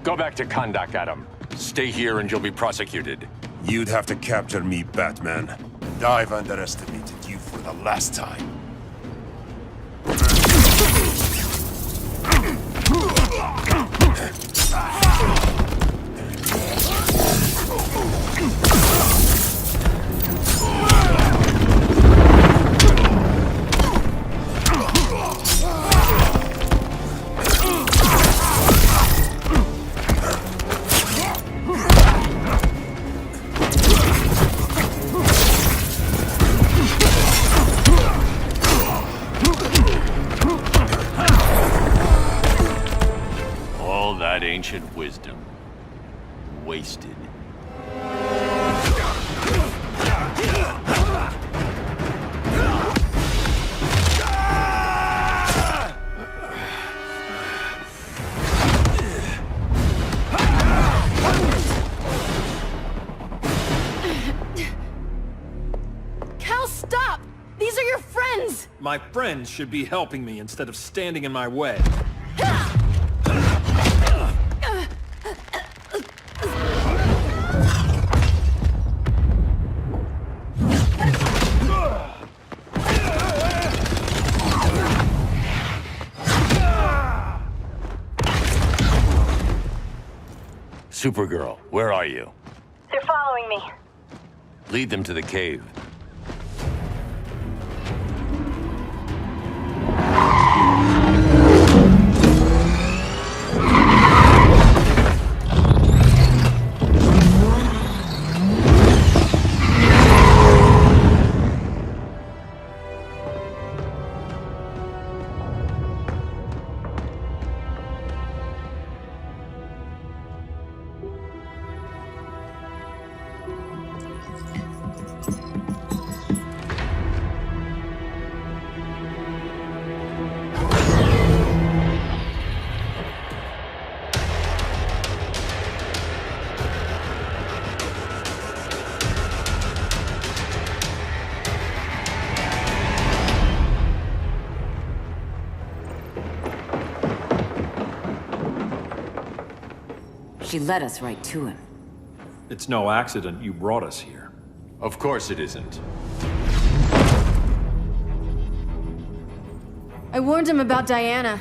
Go back to Kahndaq, Adam. Stay here and you'll be prosecuted. You'd have to capture me, Batman. I've underestimated you for the last time. Ancient wisdom. Wasted. Cal, stop! These are your friends! My friends should be helping me instead of standing in my way. Supergirl, where are you? They're following me. Lead them to the cave. She led us right to him. It's no accident you brought us here. Of course it isn't. I warned him about Diana,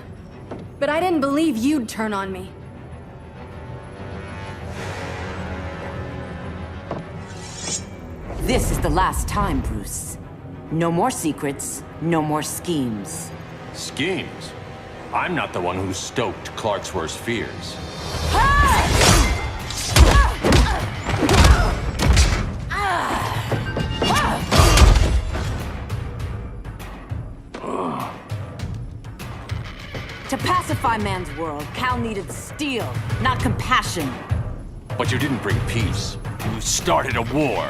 but I didn't believe you'd turn on me. This is the last time, Bruce. No more secrets, no more schemes. Schemes? I'm not the one who stoked Clark's worst fears. To pacify man's world, Cal needed steel, not compassion. But you didn't bring peace. You started a war.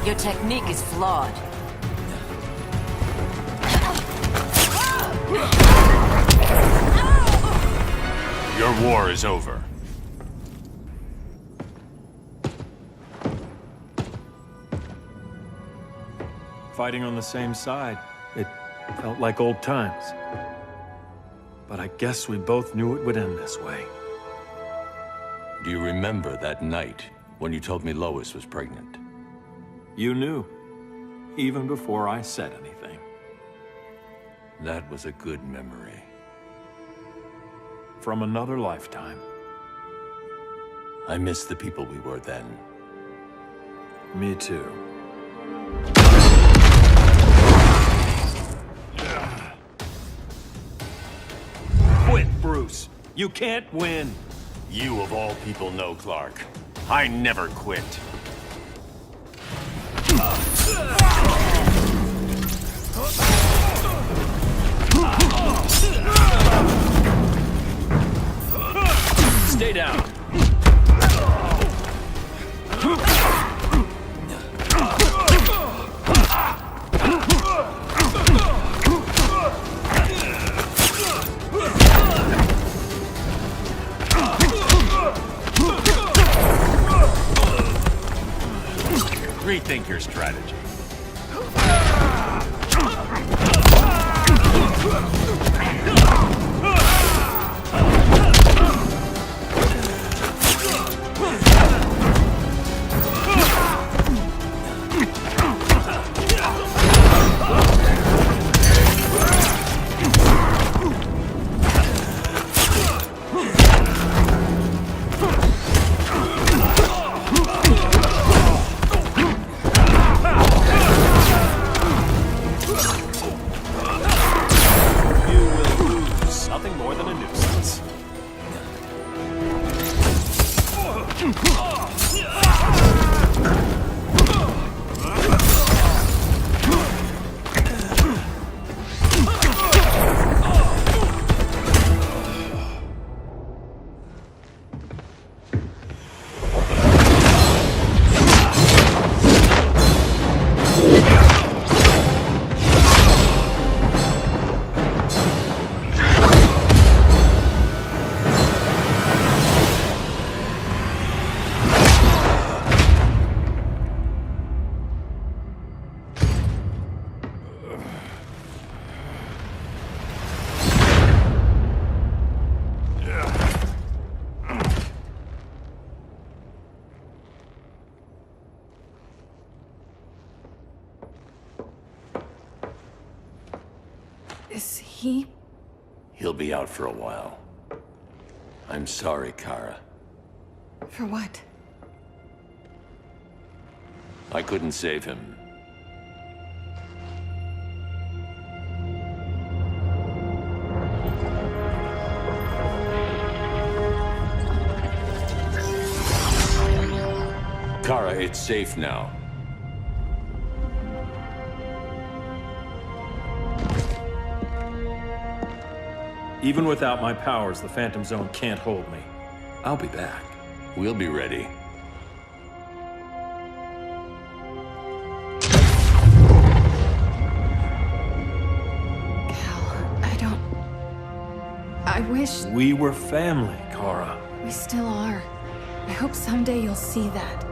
Your technique is flawed. Your war is over. Fighting on the same side, it felt like old times. But I guess we both knew it would end this way. Do you remember that night when you told me Lois was pregnant? You knew, even before I said anything. That was a good memory. From another lifetime. I miss the people we were then. Me too. Quit, Bruce. You can't win. You of all people know, Clark. I never quit. Stay down. Rethink your strategy. Is he? He'll be out for a while. I'm sorry, Kara. For what? I couldn't save him. Kara, it's safe now. Even without my powers, the Phantom Zone can't hold me. I'll be back. We'll be ready. I wish... We were family, Kara. We still are. I hope someday you'll see that.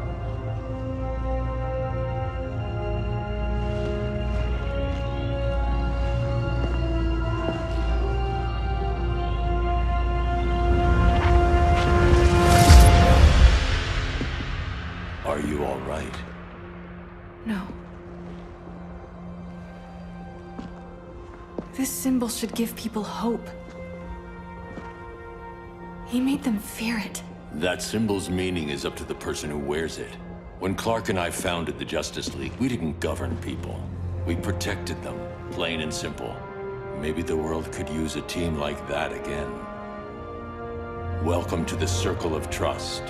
Are you all right? No. This symbol should give people hope. He made them fear it. That symbol's meaning is up to the person who wears it. When Clark and I founded the Justice League, we didn't govern people. We protected them, plain and simple. Maybe the world could use a team like that again. Welcome to the Circle of Trust.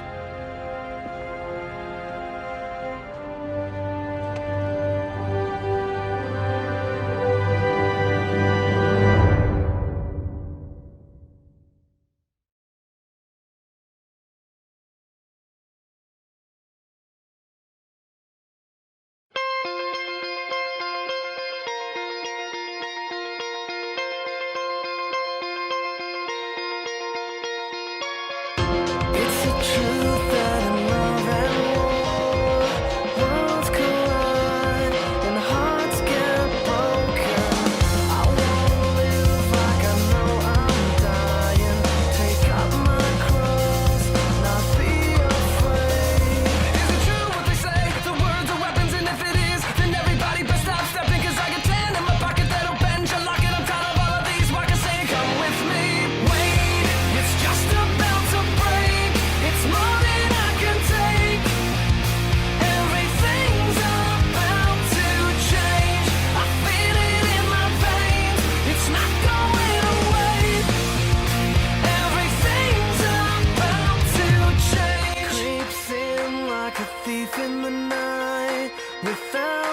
Thief in the night without